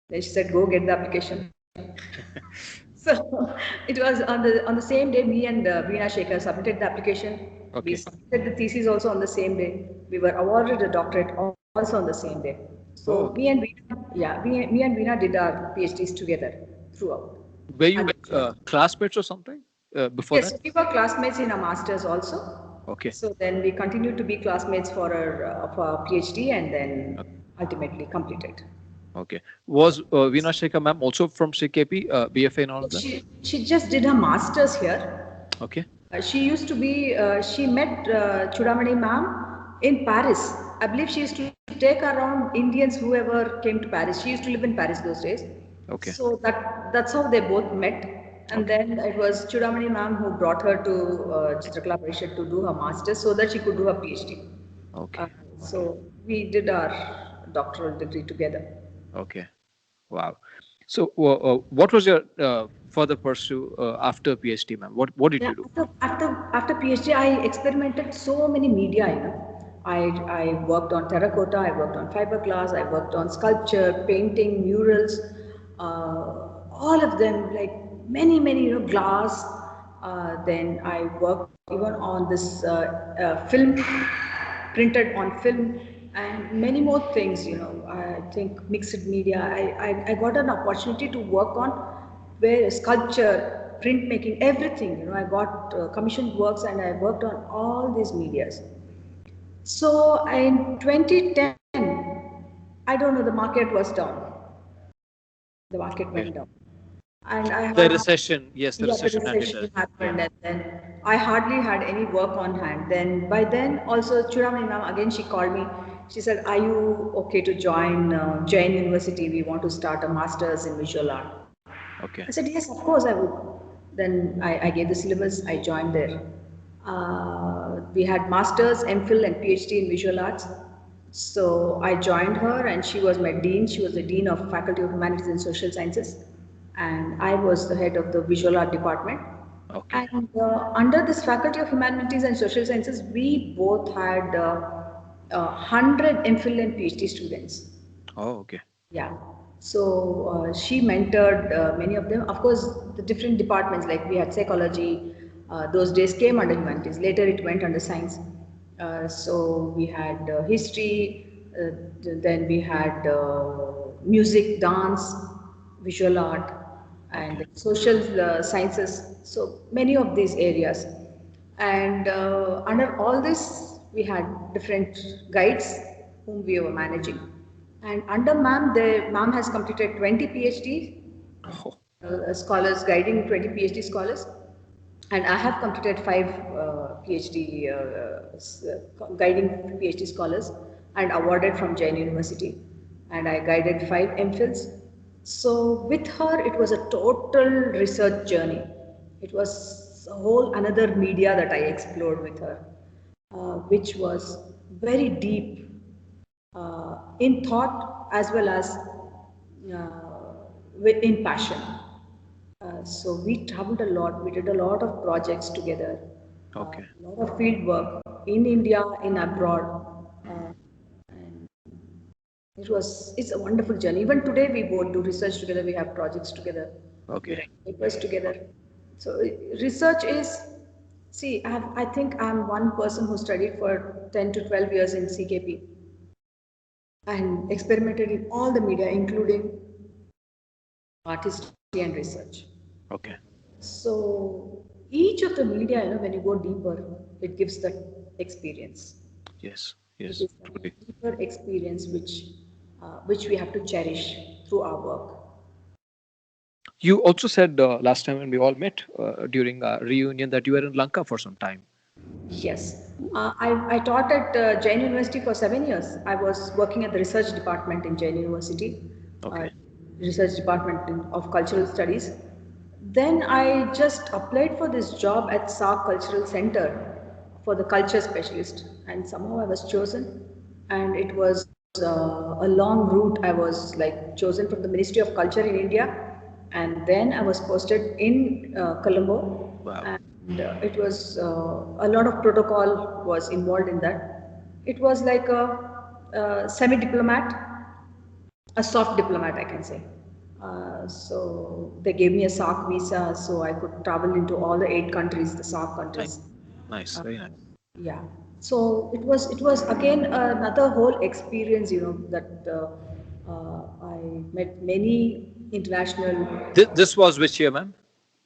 Speaker 2: Then she said, go get the application. So it was on the same day, me and Veena Shekhar submitted the application. We
Speaker 1: Okay.
Speaker 2: submitted the thesis also on the same day. We were awarded a doctorate also on the same day. So
Speaker 1: Oh,
Speaker 2: me and Veena did our PhDs together throughout.
Speaker 1: were
Speaker 2: And
Speaker 1: you classmates or something before
Speaker 2: yes,
Speaker 1: that?
Speaker 2: we were classmates in our masters also.
Speaker 1: Okay.
Speaker 2: So then we continued to be classmates for our PhD, and then ultimately completed.
Speaker 1: Okay. Was Veena Shekhar ma'am also from CKP, BFA and all of that?
Speaker 2: She just did her masters here.
Speaker 1: Okay.
Speaker 2: She used to be, she met Chudamani ma'am in Paris. I believe she used to take around Indians whoever came to Paris. She used to live in Paris those days.
Speaker 1: Okay.
Speaker 2: So that's how they both met. And
Speaker 1: Okay.
Speaker 2: then it was Chudamani ma'am who brought her to Chitrakala Parishad to do her master's so that she could do her PhD. Uh,
Speaker 1: Okay. Okay.
Speaker 2: so we did our doctoral degree together.
Speaker 1: Okay. Wow. So, what was your further pursue after PhD, ma'am? What did
Speaker 2: Yeah,
Speaker 1: you do?
Speaker 2: after PhD, I experimented so many media. I worked on terracotta, I worked on fiberglass, I worked on sculpture, painting, murals, all of them, like many, glass. Then I worked even on this film, printed on film, and many more things. I think mixed media. I got an opportunity to work on where sculpture, printmaking, everything. I got commissioned works, and I worked on all these medias. So in 2010, I don't know, the market was down. The market
Speaker 1: Okay.
Speaker 2: went down. And I
Speaker 1: The
Speaker 2: hardly,
Speaker 1: recession. Yes, the
Speaker 2: yeah, the
Speaker 1: recession had hit
Speaker 2: recession
Speaker 1: us. Yeah.
Speaker 2: happened, and then I hardly had any work on hand. Then by then also Chudamani ma'am again she called me. She said, "Are you okay to join Jain University? We want to start a masters in visual art." I
Speaker 1: Okay.
Speaker 2: said, "Yes, of course I would." Then I gave the syllabus. I joined there. We had masters, MPhil, and PhD in visual arts. So I joined her, and she was my dean. She was the dean of Faculty of Humanities and Social Sciences, and I was the head of the visual art department.
Speaker 1: Okay.
Speaker 2: And under this Faculty of Humanities and Social Sciences, we both had 100 MPhil and PhD students.
Speaker 1: Oh, okay.
Speaker 2: Yeah. So she mentored many of them. Of course, the different departments, like we had psychology, those days came under humanities. Later it went under science. So we had history, then we had music, dance, visual art,
Speaker 1: Okay.
Speaker 2: and social sciences. So many of these areas. And under all this, we had different guides whom we were managing. And under ma'am, the ma'am has completed 20 PhD
Speaker 1: Oh,
Speaker 2: scholars, guiding 20 PhD scholars. And I have completed 5 PhD, guiding PhD scholars and awarded from Jain University. And I guided 5 MPhils. So with her, it was a total research journey. It was a whole another media that I explored with her, which was very deep in thought as well as in passion. So we traveled a lot. We did a lot of projects together,
Speaker 1: Okay.
Speaker 2: a lot of field work in India, in abroad. Uh, and it's a wonderful journey. Even today, we both do research together. We have projects together. We
Speaker 1: Okay.
Speaker 2: write papers together. So research is, see, I think I'm one person who studied for 10 to 12 years in CKP and experimented in all the media, including art history and research.
Speaker 1: Okay.
Speaker 2: So each of the media, when you go deeper, it gives that experience.
Speaker 1: Yes.
Speaker 2: It
Speaker 1: Yes.
Speaker 2: is
Speaker 1: Truly.
Speaker 2: a deeper experience which we have to cherish through our work.
Speaker 1: You also said last time when we all met during a reunion that you were in Lanka for some time.
Speaker 2: Yes, I taught at Jain University for 7 years. I was working at the research department in Jain University, uh,
Speaker 1: Okay.
Speaker 2: research department of cultural studies. Then I just applied for this job at SARC Cultural Center for the culture specialist, and somehow I was chosen. And it was a long route. I was like chosen from the Ministry of Culture in India, and then I was posted in Colombo,
Speaker 1: Wow.
Speaker 2: and it was a lot of protocol was involved in that. It was like a semi-diplomat, a soft diplomat, I can say. So they gave me a SARC visa, so I could travel into all the 8 countries, the SARC
Speaker 1: Nice.
Speaker 2: countries.
Speaker 1: Nice.
Speaker 2: Uh,
Speaker 1: Very nice.
Speaker 2: yeah. So it was again another whole experience, that I met many international.
Speaker 1: This was which year, ma'am?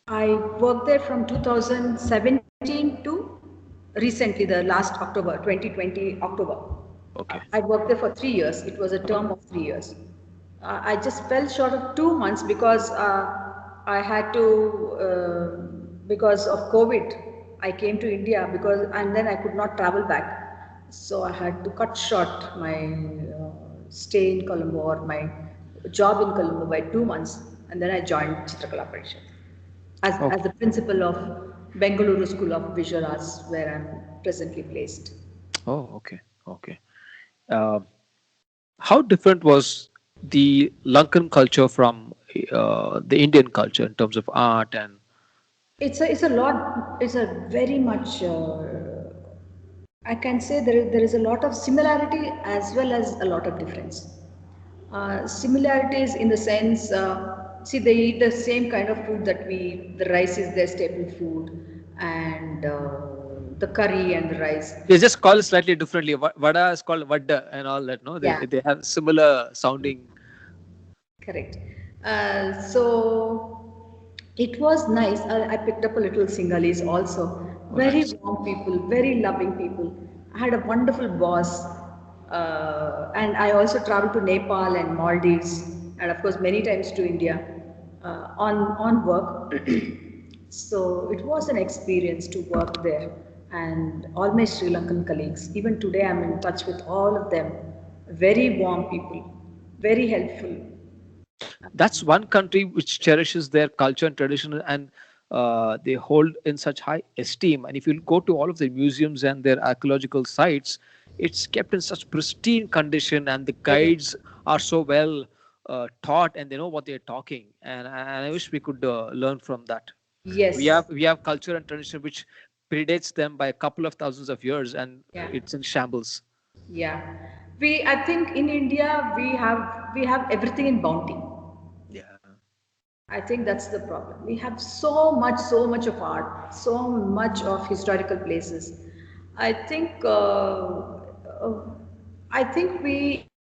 Speaker 2: I worked there from 2017 to recently, the last October, 2020 October.
Speaker 1: Okay.
Speaker 2: I worked there for 3 years. It was a term of 3 years. I just fell short of 2 months because I had to, because of COVID, I came to India and then I could not travel back. So I had to cut short my stay in Colombo or my job in Colombo by 2 months, and then I joined Chitrakala Parishad as
Speaker 1: Okay.
Speaker 2: the principal of Bengaluru School of Visual Arts, where I'm presently placed.
Speaker 1: Oh, okay. Okay. Uh, how different was the Lankan culture from the Indian culture in terms of art and?
Speaker 2: It's a very much, I can say there is a lot of similarity as well as a lot of difference. Similarities in the sense, see, they eat the same kind of food that we eat. The rice is their staple food, and the curry and the rice.
Speaker 1: They just call it slightly differently. Vada is called vadda and all that. No,
Speaker 2: Yeah.
Speaker 1: they have similar sounding.
Speaker 2: Correct. So it was nice. I picked up a little Sinhalese also.
Speaker 1: Oh,
Speaker 2: Very
Speaker 1: nice.
Speaker 2: warm people, very loving people. I had a wonderful boss. And I also traveled to Nepal and Maldives, and of course many times to India on work. So it was an experience to work there, and all my Sri Lankan colleagues. Even today, I'm in touch with all of them. Very warm people, very helpful.
Speaker 1: That's one country which cherishes their culture and tradition, and they hold in such high esteem. And if you go to all of the museums and their archaeological sites, it's kept in such pristine condition, and the
Speaker 2: Yes.
Speaker 1: guides are so well taught, and they know what they're talking. And I wish we could learn from that.
Speaker 2: Yes.
Speaker 1: We have culture and tradition which predates them by a couple of thousands of years, and
Speaker 2: Yeah.
Speaker 1: it's in shambles.
Speaker 2: Yeah. I think in India we have everything in bounty.
Speaker 1: Yeah.
Speaker 2: I think that's the problem. We have so much of art, so much of historical places. I think, uh, I think we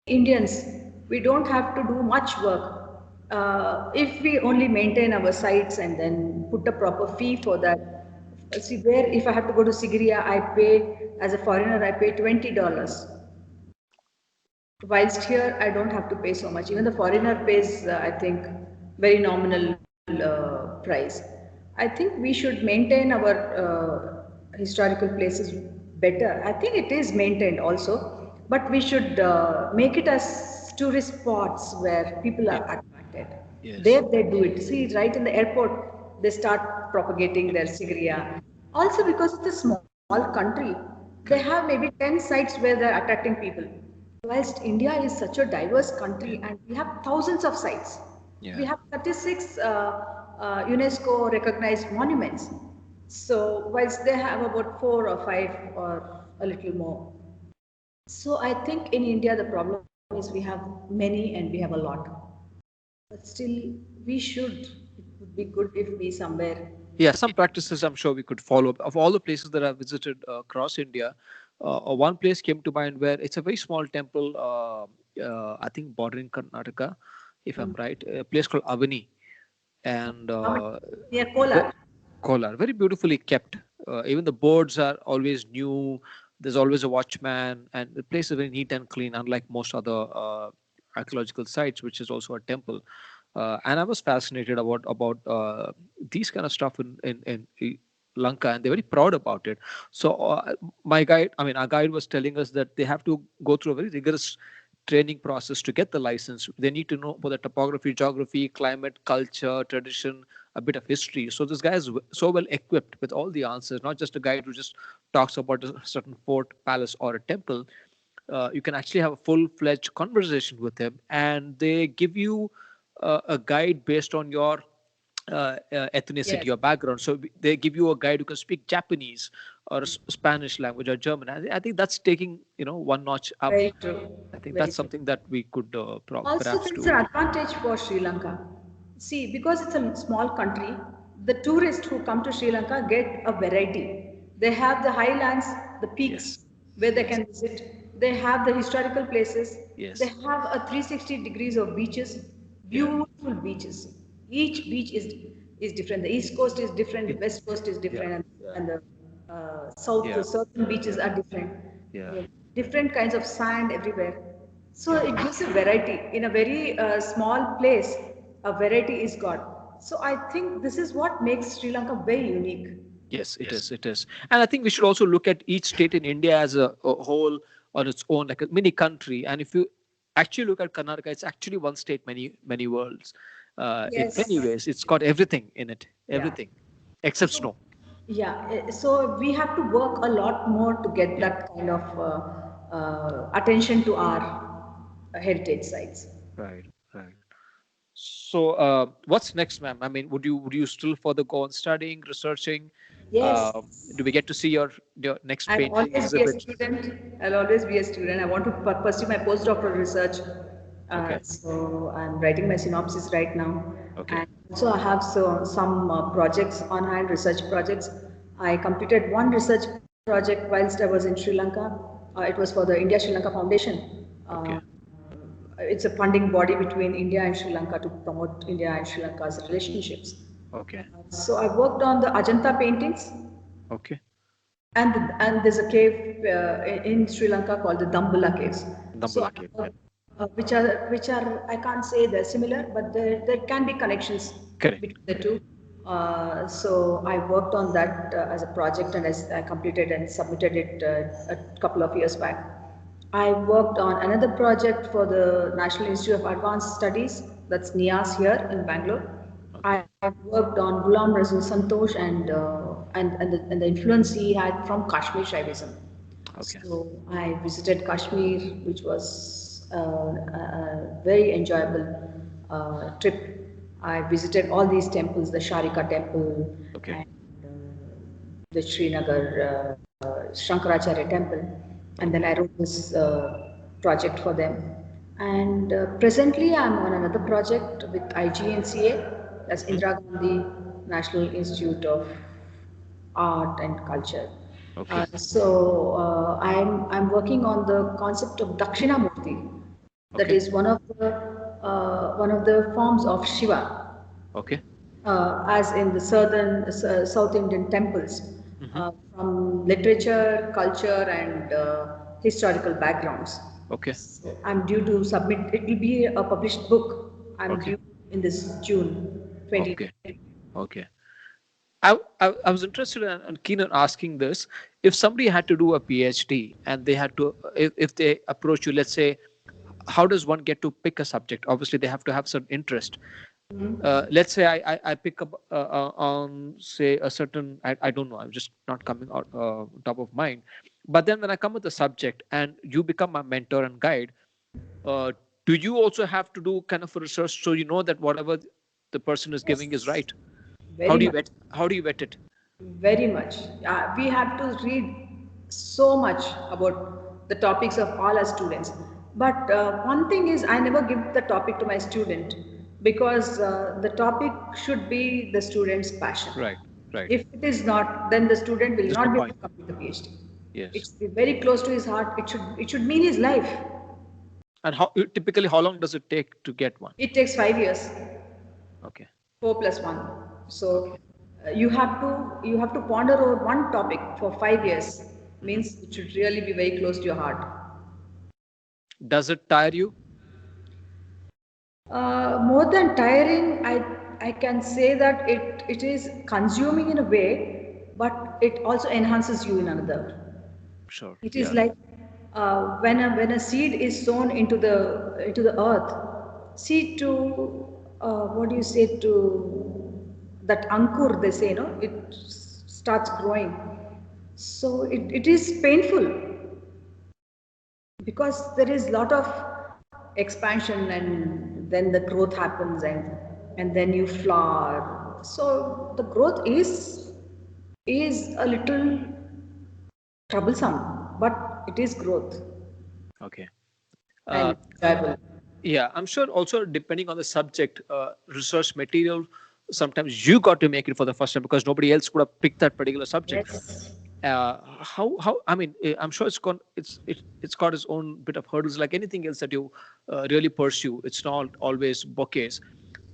Speaker 2: Indians, we don't have to do much work if we only maintain our sites and then put a proper fee for that. See, where if I have to go to Sigiriya, I pay as a foreigner, I pay $20. Whilst here, I don't have to pay so much. Even the foreigner pays, I think, very nominal price. I think we should maintain our historical places better. I think it is maintained also, but we should make it as tourist spots where people
Speaker 1: Yeah.
Speaker 2: are attracted.
Speaker 1: Yes.
Speaker 2: There they do it. See, right in the airport, they start propagating their Sigiriya. Also because it's a small country, They
Speaker 1: Correct.
Speaker 2: have maybe 10 sites where they're attracting people. Whilst India is such a diverse
Speaker 1: Yeah.
Speaker 2: country and we have thousands of sites, we
Speaker 1: Yeah.
Speaker 2: have 36 UNESCO recognized monuments. So, whilst they have about four or five or a little more. So, I think in India the problem is we have many and we have a lot. But still, we should. It would be good if we somewhere.
Speaker 1: Yeah, some practices I'm sure we could follow up. Of all the places that I've visited across India, one place came to mind where it's a very small temple, I think bordering Karnataka, if I'm
Speaker 2: Mm.
Speaker 1: right, a place called Avani. And
Speaker 2: Near
Speaker 1: ve-
Speaker 2: Kolar.
Speaker 1: Kolar, very beautifully kept. Even the boards are always new. There's always a watchman, and the place is very neat and clean, unlike most other archaeological sites, which is also a temple. And I was fascinated about these kind of stuff in Lanka, and they're very proud about it. So my guide, I mean, our guide was telling us that they have to go through a very rigorous training process to get the license. They need to know about the topography, geography, climate, culture, tradition, a bit of history. So this guy is so well equipped with all the answers, not just a guide who just talks about a certain fort, palace, or a temple. You can actually have a full-fledged conversation with him, and they give you a guide based on your ethnicity
Speaker 2: Yes,
Speaker 1: or background. So they give you a guide who can speak Japanese or Spanish language or German. I think that's taking one notch up.
Speaker 2: very true.
Speaker 1: I think
Speaker 2: Very
Speaker 1: that's
Speaker 2: true.
Speaker 1: something that we could
Speaker 2: Also,
Speaker 1: perhaps
Speaker 2: there is
Speaker 1: do.
Speaker 2: an advantage for Sri Lanka. See, because it's a small country, the tourists who come to Sri Lanka get a variety. They have the highlands, the
Speaker 1: Yes,
Speaker 2: peaks where they
Speaker 1: yes,
Speaker 2: can visit. They have the historical places. They
Speaker 1: yes,
Speaker 2: have a 360 degrees of beaches,
Speaker 1: yeah,
Speaker 2: beautiful beaches. Each beach is different. The east coast is different,
Speaker 1: it,
Speaker 2: west coast is
Speaker 1: yeah,
Speaker 2: different,
Speaker 1: yeah,
Speaker 2: and the south, the
Speaker 1: yeah,
Speaker 2: southern beaches
Speaker 1: yeah,
Speaker 2: are different.
Speaker 1: yeah.
Speaker 2: Different kinds of sand everywhere. So
Speaker 1: Yeah.
Speaker 2: it gives a variety. In a very small place, a variety is got. So I think this is what makes Sri Lanka very unique.
Speaker 1: Yes, it is. It is. And I think we should also look at each state in India as a whole on its own, like a mini country. And if you actually look at Karnataka, it's actually one state, many worlds. In many
Speaker 2: Yes.
Speaker 1: ways, it's got everything in it,
Speaker 2: Yeah.
Speaker 1: everything except
Speaker 2: So,
Speaker 1: snow.
Speaker 2: yeah. So we have to work a lot more to get
Speaker 1: Yeah.
Speaker 2: that kind of attention to our heritage sites.
Speaker 1: Right. Right. So, what's next, ma'am? I mean, would you still further go on studying, researching?
Speaker 2: Yes.
Speaker 1: Do we get to see your next
Speaker 2: I'll
Speaker 1: painting
Speaker 2: always be a
Speaker 1: exhibit?
Speaker 2: student. I'll always be a student. I want to pursue my postdoctoral research.
Speaker 1: Okay.
Speaker 2: So I'm writing my synopsis right now.
Speaker 1: Okay.
Speaker 2: And also I have some projects on hand, research projects. I completed one research project whilst I was in Sri Lanka. It was for the India Sri Lanka Foundation. Uh,
Speaker 1: Okay.
Speaker 2: it's a funding body between India and Sri Lanka to promote India and Sri Lanka's relationships.
Speaker 1: Okay.
Speaker 2: So I worked on the Ajanta paintings,
Speaker 1: Okay.
Speaker 2: and there's a cave in Sri Lanka called the Dambula caves. So,
Speaker 1: Dambula Cave. Yeah.
Speaker 2: which are I can't say they're similar, but there can be connections
Speaker 1: Correct.
Speaker 2: between the
Speaker 1: Correct.
Speaker 2: two. So I worked on that as a project, and as I completed and submitted it a couple of years back. I worked on another project for the National Institute of Advanced Studies, that's NIAS here in Bangalore.
Speaker 1: Okay.
Speaker 2: I worked on Ghulam Rasul Santosh and the influence he had from Kashmir Shaivism.
Speaker 1: Okay.
Speaker 2: So I visited Kashmir, which was a very enjoyable trip. I visited all these temples, the Sharika temple
Speaker 1: Okay.
Speaker 2: and the Srinagar Shankaracharya temple, and then I
Speaker 1: Okay.
Speaker 2: wrote this project for them. And presently, I'm on another project with IGNCA, that's
Speaker 1: Hmm.
Speaker 2: Indira Gandhi National Institute of Art and Culture.
Speaker 1: Okay.
Speaker 2: I'm working on the concept of Dakshinamurti, that is
Speaker 1: Okay.
Speaker 2: one of the forms of Shiva,
Speaker 1: Okay.
Speaker 2: as in the South Indian temples,
Speaker 1: Hmm.
Speaker 2: from literature, culture, and historical backgrounds.
Speaker 1: Okay.
Speaker 2: So I'm due to submit. It will be a published book. I'm
Speaker 1: Okay.
Speaker 2: due in this June
Speaker 1: Okay.
Speaker 2: 2020.
Speaker 1: Okay. I was interested and keen on asking this. If somebody had to do a PhD and they had to, if they approach you, let's say, how does one get to pick a subject? Obviously, they have to have some interest. Let's say I pick up on say a certain I don't know, I'm just not coming out top of mind. But then when I come with the subject and you become my mentor and guide, uh, do you also have to do kind of a research so you know that whatever the person is giving is
Speaker 2: Yes,
Speaker 1: right? How
Speaker 2: very
Speaker 1: do you
Speaker 2: much.
Speaker 1: vet? How do you vet it?
Speaker 2: Very much. We have to read so much about the topics of all our students. But one thing is, I never give the topic to my student because the topic should be the student's passion.
Speaker 1: Right. Right.
Speaker 2: If it is not, then the student will
Speaker 1: There's no
Speaker 2: not be able
Speaker 1: point.
Speaker 2: to complete the PhD. It
Speaker 1: Yes.
Speaker 2: should be very close to his heart. It should mean his life.
Speaker 1: And how typically how long does it take to get one?
Speaker 2: It takes 5 years.
Speaker 1: Okay.
Speaker 2: 4 plus 1.
Speaker 1: Okay.
Speaker 2: So you have to ponder over one topic for 5 years.
Speaker 1: Mhm.
Speaker 2: Means it should really be very close to your heart.
Speaker 1: Does it tire you?
Speaker 2: More than tiring, I can say that it is consuming in a way, but it also enhances you in another.
Speaker 1: Sure.
Speaker 2: It is
Speaker 1: Yeah.
Speaker 2: like when a seed is sown into the earth, seed to what do you say to that ankur they say no it starts growing. So it is painful because there is lot of expansion and then the growth happens and then you flower. So the growth is a little troublesome, but it is growth
Speaker 1: Okay.
Speaker 2: and
Speaker 1: Uh,
Speaker 2: enjoyable.
Speaker 1: yeah, I'm sure also depending on the subject, research material, sometimes you got to make it for the first time because nobody else could have picked that particular subject.
Speaker 2: Yes.
Speaker 1: How I mean, I'm sure it's got its own bit of hurdles like anything else that you really pursue. It's not always bouquets.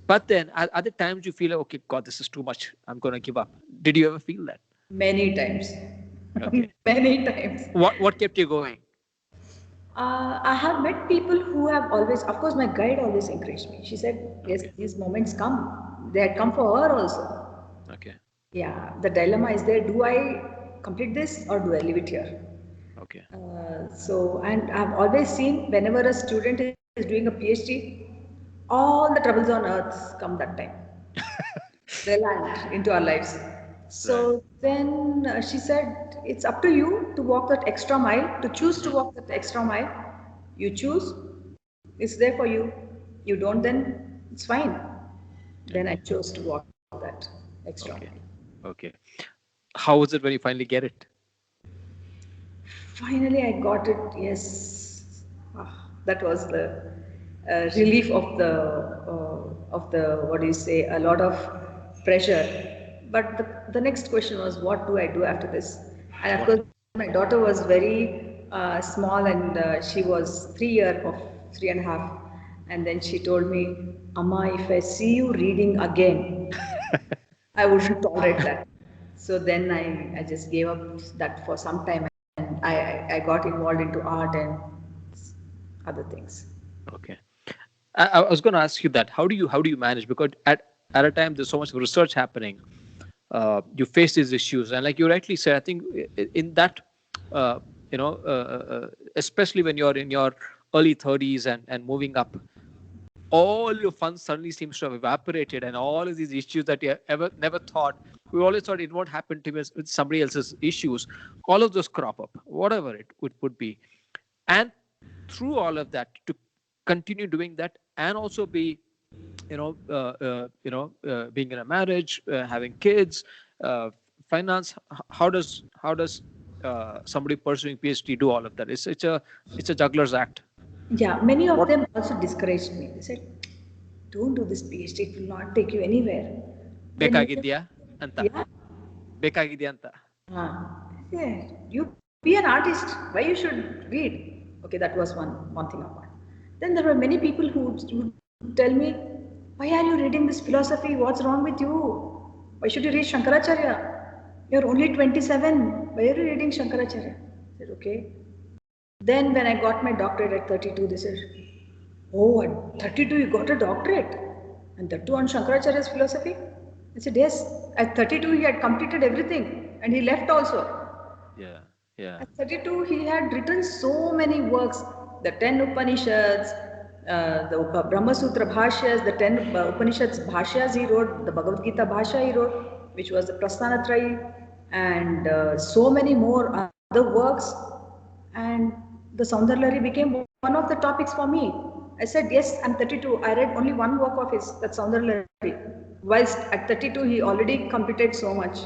Speaker 1: But then at the times you feel like, okay, God, this is too much. I'm going to give up. Did you ever feel that?
Speaker 2: Many times.
Speaker 1: Okay.
Speaker 2: Many times.
Speaker 1: What kept you going?
Speaker 2: I have met people who have always, of course, my guide always encouraged me. She said, yes,
Speaker 1: Okay.
Speaker 2: these moments come. They had come for her also.
Speaker 1: Okay.
Speaker 2: Yeah, the dilemma is there. Do I complete this or do I leave it here?
Speaker 1: Okay.
Speaker 2: And I've always seen whenever a student is doing a PhD, all the troubles on earth come that time. They land into our lives.
Speaker 1: Right.
Speaker 2: So then she said, it's up to you to walk that extra mile, to choose to
Speaker 1: Mhm.
Speaker 2: walk that extra mile. You choose, it's there for you. You don't, then it's fine. Then I
Speaker 1: Okay.
Speaker 2: chose to walk that extra mile.
Speaker 1: Okay. Okay. How was it when you finally get it?
Speaker 2: Finally, I got it. Yes, that was the relief of the what do you say? A lot of pressure. But the next question was, what do I do after this? And of
Speaker 1: What?
Speaker 2: course, my daughter was very small, and she was 3 year of 3.5, and then she told me, "Amma, if I see you reading again, I wouldn't tolerate that." So then I just gave up that for some time and I got involved into art and other things.
Speaker 1: Okay. I was going to ask you that. How do you manage? Because at a time there's so much research happening, you face these issues, and like you rightly said, I think in that, uh, especially when you're in your early 30s and moving up, all your fun suddenly seems to have evaporated, and all of these issues that you ever never thought. We always thought it won't happen to us with somebody else's issues. All of those crop up, whatever it would be, and through all of that to continue doing that and also be being in a marriage, having kids, uh, finance. How does somebody pursuing PhD do all of that? It's a juggler's act.
Speaker 2: Yeah, many of
Speaker 1: What
Speaker 2: them also discouraged me. They said, don't do this PhD, it will not take you anywhere. Then you can,
Speaker 1: ಬೇಕಾಗಿದ್ಯಾ ಅಂತ
Speaker 2: yeah,
Speaker 1: ಬೇಕಾಗಿದ್ಯಾ ಅಂತ
Speaker 2: yeah, you be an artist. Why you should read? Okay, that was one thing apart. Then there were many people who tell me, why are you reading this philosophy? What's wrong with you? Why should you read Shankaracharya? You're only 27. Why are you reading Shankaracharya? I said, okay. Then when I got my doctorate at 32, they said, oh, at 32 you got a doctorate? And that too on Shankaracharya's philosophy? I said, yes. At 32 he had completed everything and he left also.
Speaker 1: Yeah, yeah.
Speaker 2: At 32 he had written so many works, the 10 Upanishads, the Brahma Sutra Bhashyas, the 10 Upanishads Bhashyas he wrote, the Bhagavad Gita Bhashya he wrote, which was the Prasthanatrayi, and so many more other works, and the Soundarlahari became one of the topics for me. I said, yes, I'm 32. I read only one work of his, that Soundarlahari. Whilst at 32, he already completed so much.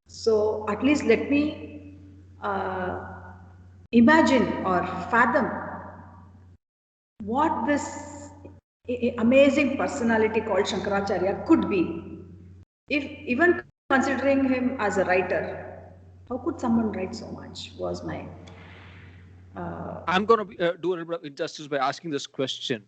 Speaker 2: So at least let me uh, imagine or fathom what this amazing personality called Shankaracharya could be. If even considering him as a writer, how could someone write so much? Was my
Speaker 1: I'm going to do a little bit of injustice by asking this question.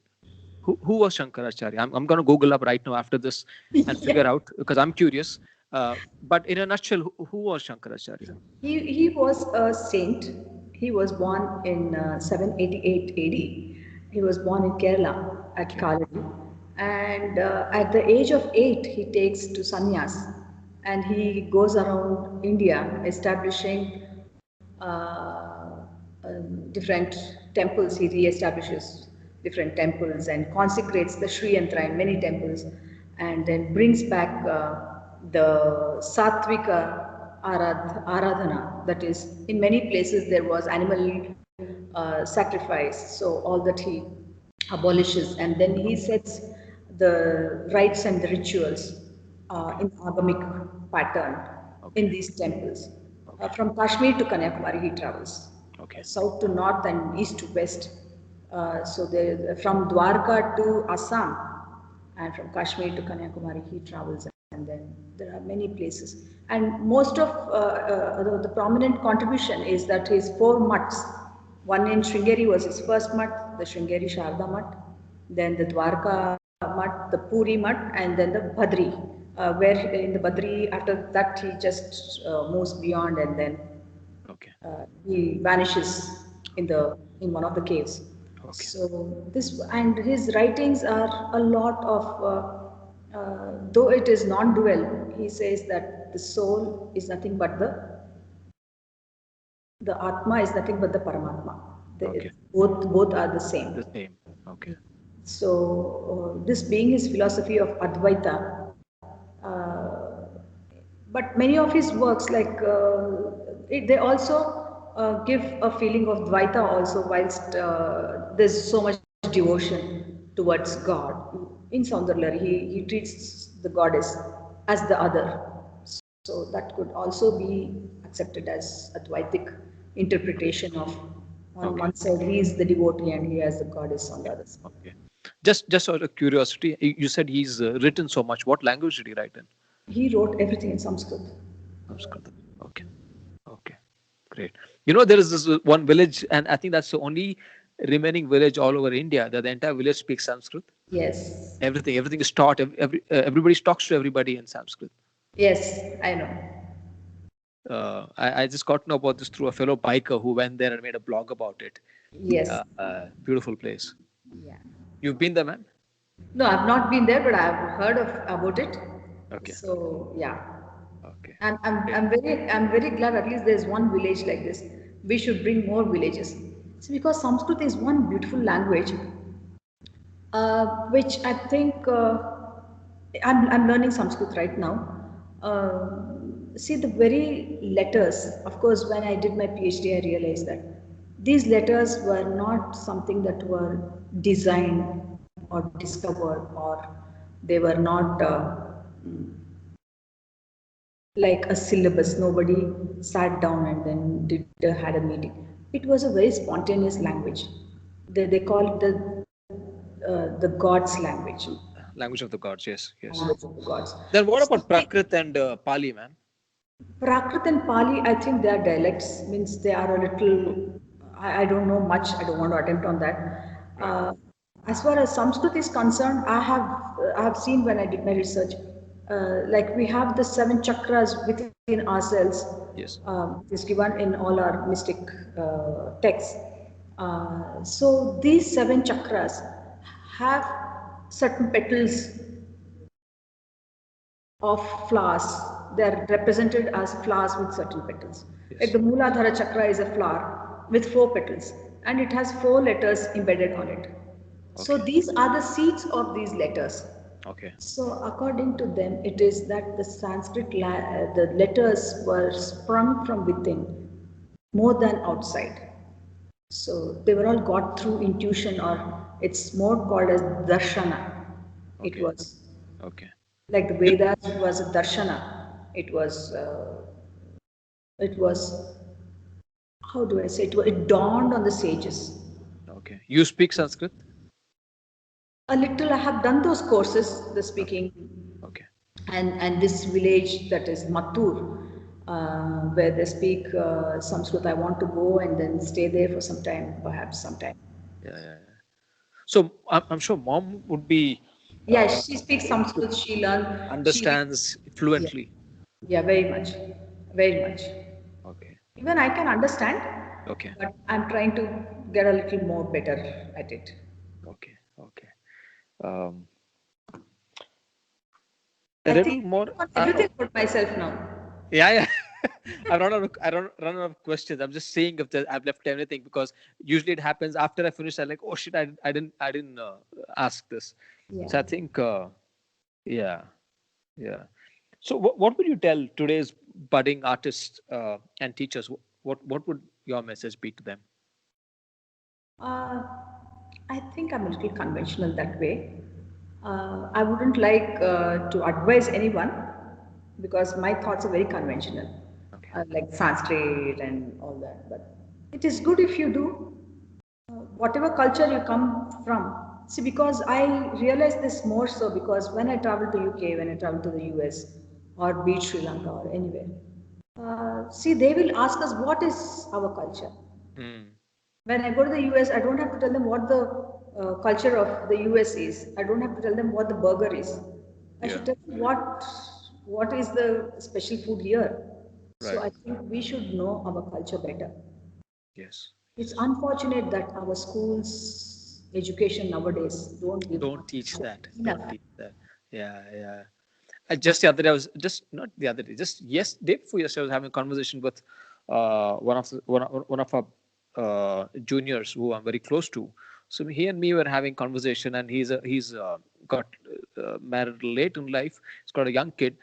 Speaker 1: Who was Shankaracharya? I'm going to Google up right now after this and figure out, because I'm curious. But in a nutshell, who was Shankaracharya?
Speaker 2: He was a saint. He was born in 788 AD. He was born in Kerala at Kaladi. And at the age of 8, he takes to sannyas and he goes around India establishing different temples. He re-establishes different temples and consecrates the Sri Yantra in many temples, and then brings back the Satvika Aradhana. That is, in many places there was animal sacrifice, so all that he abolishes, and then he sets the rites and the rituals in agamic pattern in these temples. From Kashmir to Kanyakumari, he travels. South to north and east to west. So there, from Dwarka to Assam, and from Kashmir to Kanyakumari, he travels, and then there are many places. And most of the prominent contribution is that his 4 mutts. One in Sringeri was his first mutt, the Sringeri Sharda mutt, then the Dwarka mutt, the Puri mutt, and then the Badri, where in the Badri, after that he just moves beyond, and then he vanishes in one of the caves. So this, and his writings are a lot of though it is non-dual, he says that the soul is nothing but the Atma is nothing but the Paramatma. Both are the same.
Speaker 1: The same. Okay.
Speaker 2: So this being his philosophy of Advaita, but many of his works, like they also give a feeling of Dvaita also, whilst there's so much devotion towards God. In Soundarlahari, he treats the goddess as the other. So that could also be accepted as a Dvaitic interpretation of, on one side he is the devotee and he has the goddess on the other side.
Speaker 1: Okay. Just out of curiosity, you said he's written so much. What language did he write in?
Speaker 2: He wrote everything in Sanskrit.
Speaker 1: Sanskrit. Okay. Okay. Great. You know, there is this one village, and I think that's the only remaining village all over India that the entire village speaks Sanskrit.
Speaker 2: Yes.
Speaker 1: Everything is taught. Everybody talks to everybody in Sanskrit.
Speaker 2: Yes, I know.
Speaker 1: I just got to know about this through a fellow biker who went there and made a blog about it.
Speaker 2: Yes.
Speaker 1: Beautiful place.
Speaker 2: Yeah.
Speaker 1: You've been there, man?
Speaker 2: No, I've not been there, but I've heard about it.
Speaker 1: Okay.
Speaker 2: So yeah.
Speaker 1: Okay.
Speaker 2: And I'm very glad at least there's one village like this. We should bring more villages. It's because Sanskrit is one beautiful language, which I think I'm learning Sanskrit right now. See the very letters. Of course, when I did my PhD, I realized that these letters were not something that were designed or discovered, or they were not like a syllabus. Nobody sat down and then had a meeting. It was a very spontaneous language. They call it the gods' language.
Speaker 1: Language of the gods, yes.
Speaker 2: Language of the gods.
Speaker 1: Then what about Prakrit and Pali, man?
Speaker 2: Prakrit and Pali, I think they are dialects. Means they are a little. I don't know much. I don't want to attempt on that. As far as Sanskrit is concerned, I have seen when I did my research, like we have the 7 chakras within ourselves.
Speaker 1: Yes.
Speaker 2: Is given in all our mystic texts. So these 7 chakras have certain petals of flowers. They are represented as flowers with certain petals. Yes. Like the Mooladhara chakra is a flower with 4 petals, and it has 4 letters embedded on it. So these are the seeds of these letters.
Speaker 1: Okay.
Speaker 2: So according to them, it is that the Sanskrit, the letters were sprung from within, more than outside. So they were all got through intuition, or it's more called as darshana. It
Speaker 1: Okay.
Speaker 2: was
Speaker 1: Okay.
Speaker 2: like the
Speaker 1: You,
Speaker 2: Vedas was a darshana. It was, how do I say it? It dawned on the sages.
Speaker 1: okay. You speak Sanskrit?
Speaker 2: A little, I have done those courses, the
Speaker 1: Okay.
Speaker 2: speaking,
Speaker 1: Okay.
Speaker 2: and this village that is Mathur, where they speak Sanskrit. I want to go and then stay there for some time, perhaps sometime.
Speaker 1: Yeah, yeah, yeah. So I'm sure mom would be
Speaker 2: Yeah, she speaks
Speaker 1: able to
Speaker 2: Sanskrit. She learned. She,
Speaker 1: understands
Speaker 2: yeah,
Speaker 1: fluently.
Speaker 2: yeah, very much, very much.
Speaker 1: Okay.
Speaker 2: Even I can understand,
Speaker 1: Okay.
Speaker 2: but I'm trying to get a little more better at it.
Speaker 1: Okay. Okay. Um, a
Speaker 2: I
Speaker 1: little
Speaker 2: think
Speaker 1: more.
Speaker 2: on everything for myself now.
Speaker 1: Yeah, yeah. I don't run out of questions. I'm just saying if I've left anything because usually it happens after I finish. I'm like, oh shit, I didn't ask this.
Speaker 2: Yeah.
Speaker 1: So I think, yeah, yeah. So what would you tell today's budding artists and teachers? What would your message be to them?
Speaker 2: Uh, I think I'm a little conventional that way. I wouldn't like to advise anyone because my thoughts are very conventional,
Speaker 1: Okay.
Speaker 2: like Sanskrit and all that. But it is good if you do, whatever culture you come from. See, because I realize this more so because when I travel to UK, when I travel to the US, or be it Sri Lanka or anywhere, see, they will ask us what is our culture.
Speaker 1: Mm,
Speaker 2: When I go to the US, I don't have to tell them what the culture of the US is. I don't have to tell them what the burger is. I
Speaker 1: yeah.
Speaker 2: should tell them what is the special food here. So
Speaker 1: Right.
Speaker 2: I think we should know our culture better.
Speaker 1: Yes.
Speaker 2: It's
Speaker 1: Yes.
Speaker 2: unfortunate that our schools education nowadays don't give
Speaker 1: Don't teach that. Don't
Speaker 2: enough.
Speaker 1: teach that. Yeah. Yeah. Just the other day, I was just not the other day, just yes, day before yesterday, I was having a conversation with one of our juniors who I'm very close to. So he and me were having conversation, and he's got married late in life. He's got a young kid.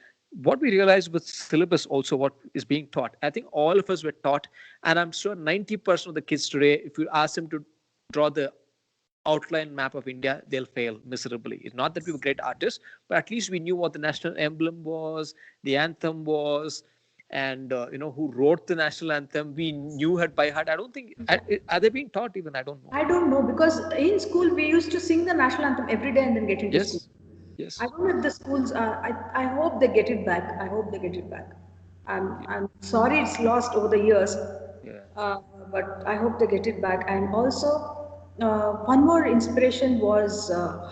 Speaker 1: What we realized with syllabus also, what is being taught, I think all of us were taught, and I'm sure 90% of the kids today, if you ask them to draw the outline map of India, they'll fail miserably. It's not that we were great artists, but at least we knew what the national emblem was, the anthem was, and who wrote the national anthem. We knew it by heart. I don't think are they being taught even. I don't know.
Speaker 2: I don't know because in school we used to sing the national anthem every day and then get into school.
Speaker 1: Yes,
Speaker 2: I
Speaker 1: yes,
Speaker 2: don't know if the schools are. I hope they get it back. I hope they get it back. I'm sorry it's lost over the years,
Speaker 1: yeah.
Speaker 2: uh, but I hope they get it back. And also, one more inspiration was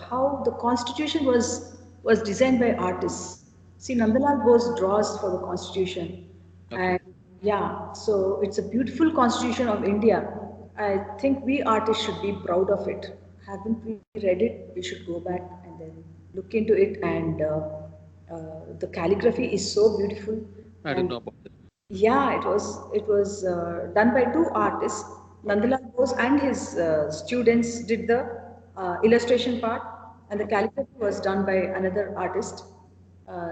Speaker 2: how the Constitution was designed by artists. See,
Speaker 1: Yes.
Speaker 2: Nandalal Bose draws for the Constitution,
Speaker 1: Okay.
Speaker 2: and yeah, so it's a beautiful Constitution of India. I think we artists should be proud of it. Haven't we read it? We should go back and then look into it. And the calligraphy is so beautiful.
Speaker 1: I didn't
Speaker 2: And
Speaker 1: know about it.
Speaker 2: yeah, it was done by two artists.
Speaker 1: Okay.
Speaker 2: Nandalal Bose and his students did the illustration part, and the
Speaker 1: Okay.
Speaker 2: calligraphy was done by another artist.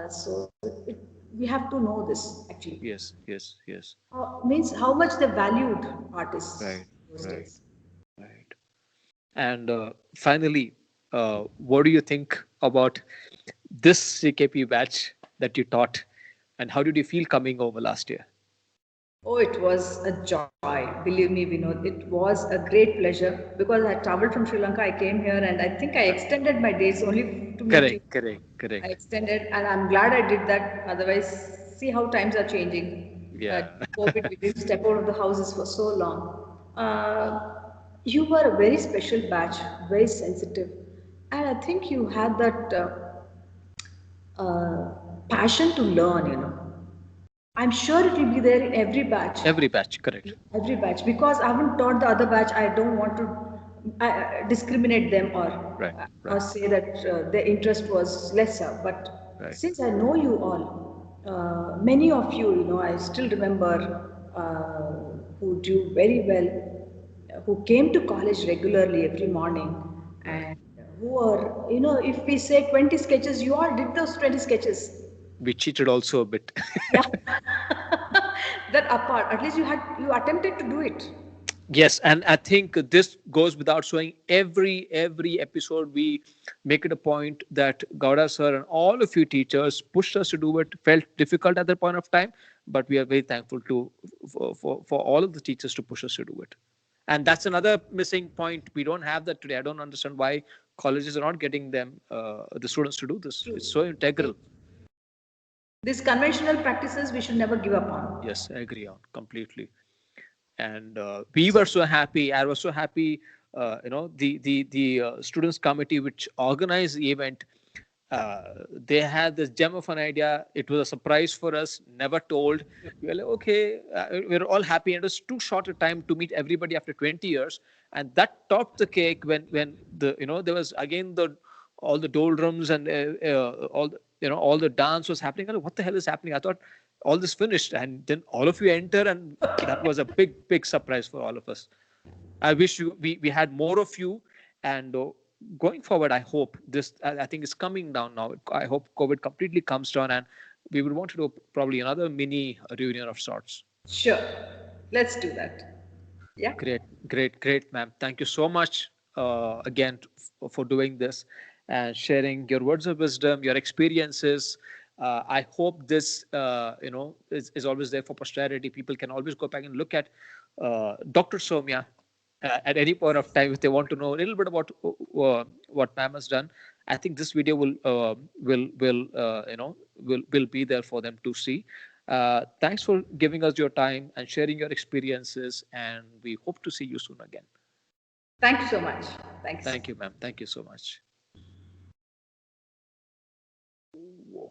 Speaker 2: So we have to know this actually.
Speaker 1: Yes. Yes. Yes.
Speaker 2: Means how much they valued artists
Speaker 1: Right.
Speaker 2: those
Speaker 1: Right.
Speaker 2: days.
Speaker 1: Right. And finally, what do you think about this CKP batch that you taught, and how did you feel coming over last year?
Speaker 2: Oh, it was a joy. Believe me, Vinod. It was a great pleasure because I traveled from Sri Lanka. I came here and I think I extended my days only to meet you.
Speaker 1: Correct, correct,
Speaker 2: I
Speaker 1: correct.
Speaker 2: extended, and I'm glad I did that. Otherwise, see how times are changing.
Speaker 1: Yeah.
Speaker 2: COVID, we didn't step out of the houses for so long. You were a very special batch, very sensitive, and I think you had that passion to learn. I'm sure it will be there in every batch.
Speaker 1: Every batch, correct.
Speaker 2: Every batch, because I haven't taught the other batch. I don't want to discriminate them
Speaker 1: Right,
Speaker 2: or
Speaker 1: right,
Speaker 2: say that their interest was lesser. But
Speaker 1: right.
Speaker 2: since I know you all, many of you, I still remember who do very well, who came to college regularly every morning,
Speaker 1: Right.
Speaker 2: and who are, if we say 20 sketches, you all did those 20 sketches.
Speaker 1: We cheated also a bit.
Speaker 2: Yeah. That apart, at least you attempted to do it.
Speaker 1: Yes, and I think this goes without saying. Every episode we make it a point that Gowda sir and all of you teachers pushed us to do it. Felt difficult at that point of time, but we are very thankful to for all of the teachers to push us to do it. And that's another missing point. We don't have that today. I don't understand why colleges are not getting them the students to do this.
Speaker 2: True.
Speaker 1: It's so integral.
Speaker 2: These conventional practices we should never give up on.
Speaker 1: Yes, I agree on completely. And we were
Speaker 2: So,
Speaker 1: so happy. I was so happy. The students committee which organized the event, they had this gem of an idea. It was a surprise for us, never told. We were like, okay, we were all happy. And it was too short a time to meet everybody after 20 years, and that topped the cake when there was again the all the doldrums and all the dance was happening. I'm like, what the hell is happening? I thought all this finished, and then all of you enter, and that was a big surprise for all of us. I wish we had more of you, and going forward, I hope this. I think it's coming down now. I hope COVID completely comes down, and we would want to do probably another mini reunion of sorts.
Speaker 2: sure. Let's do that. Yeah.
Speaker 1: Great, ma'am. Thank you so much again for doing this and sharing your words of wisdom, your experiences. I hope this, is always there for posterity. People can always go back and look at Dr. Somya at any point of time if they want to know a little bit about what ma'am has done. I think this video will be there for them to see. Thanks for giving us your time and sharing your experiences, and we hope to see you soon again.
Speaker 2: Thank you so much. Thanks.
Speaker 1: Thank you, ma'am. Thank you so much.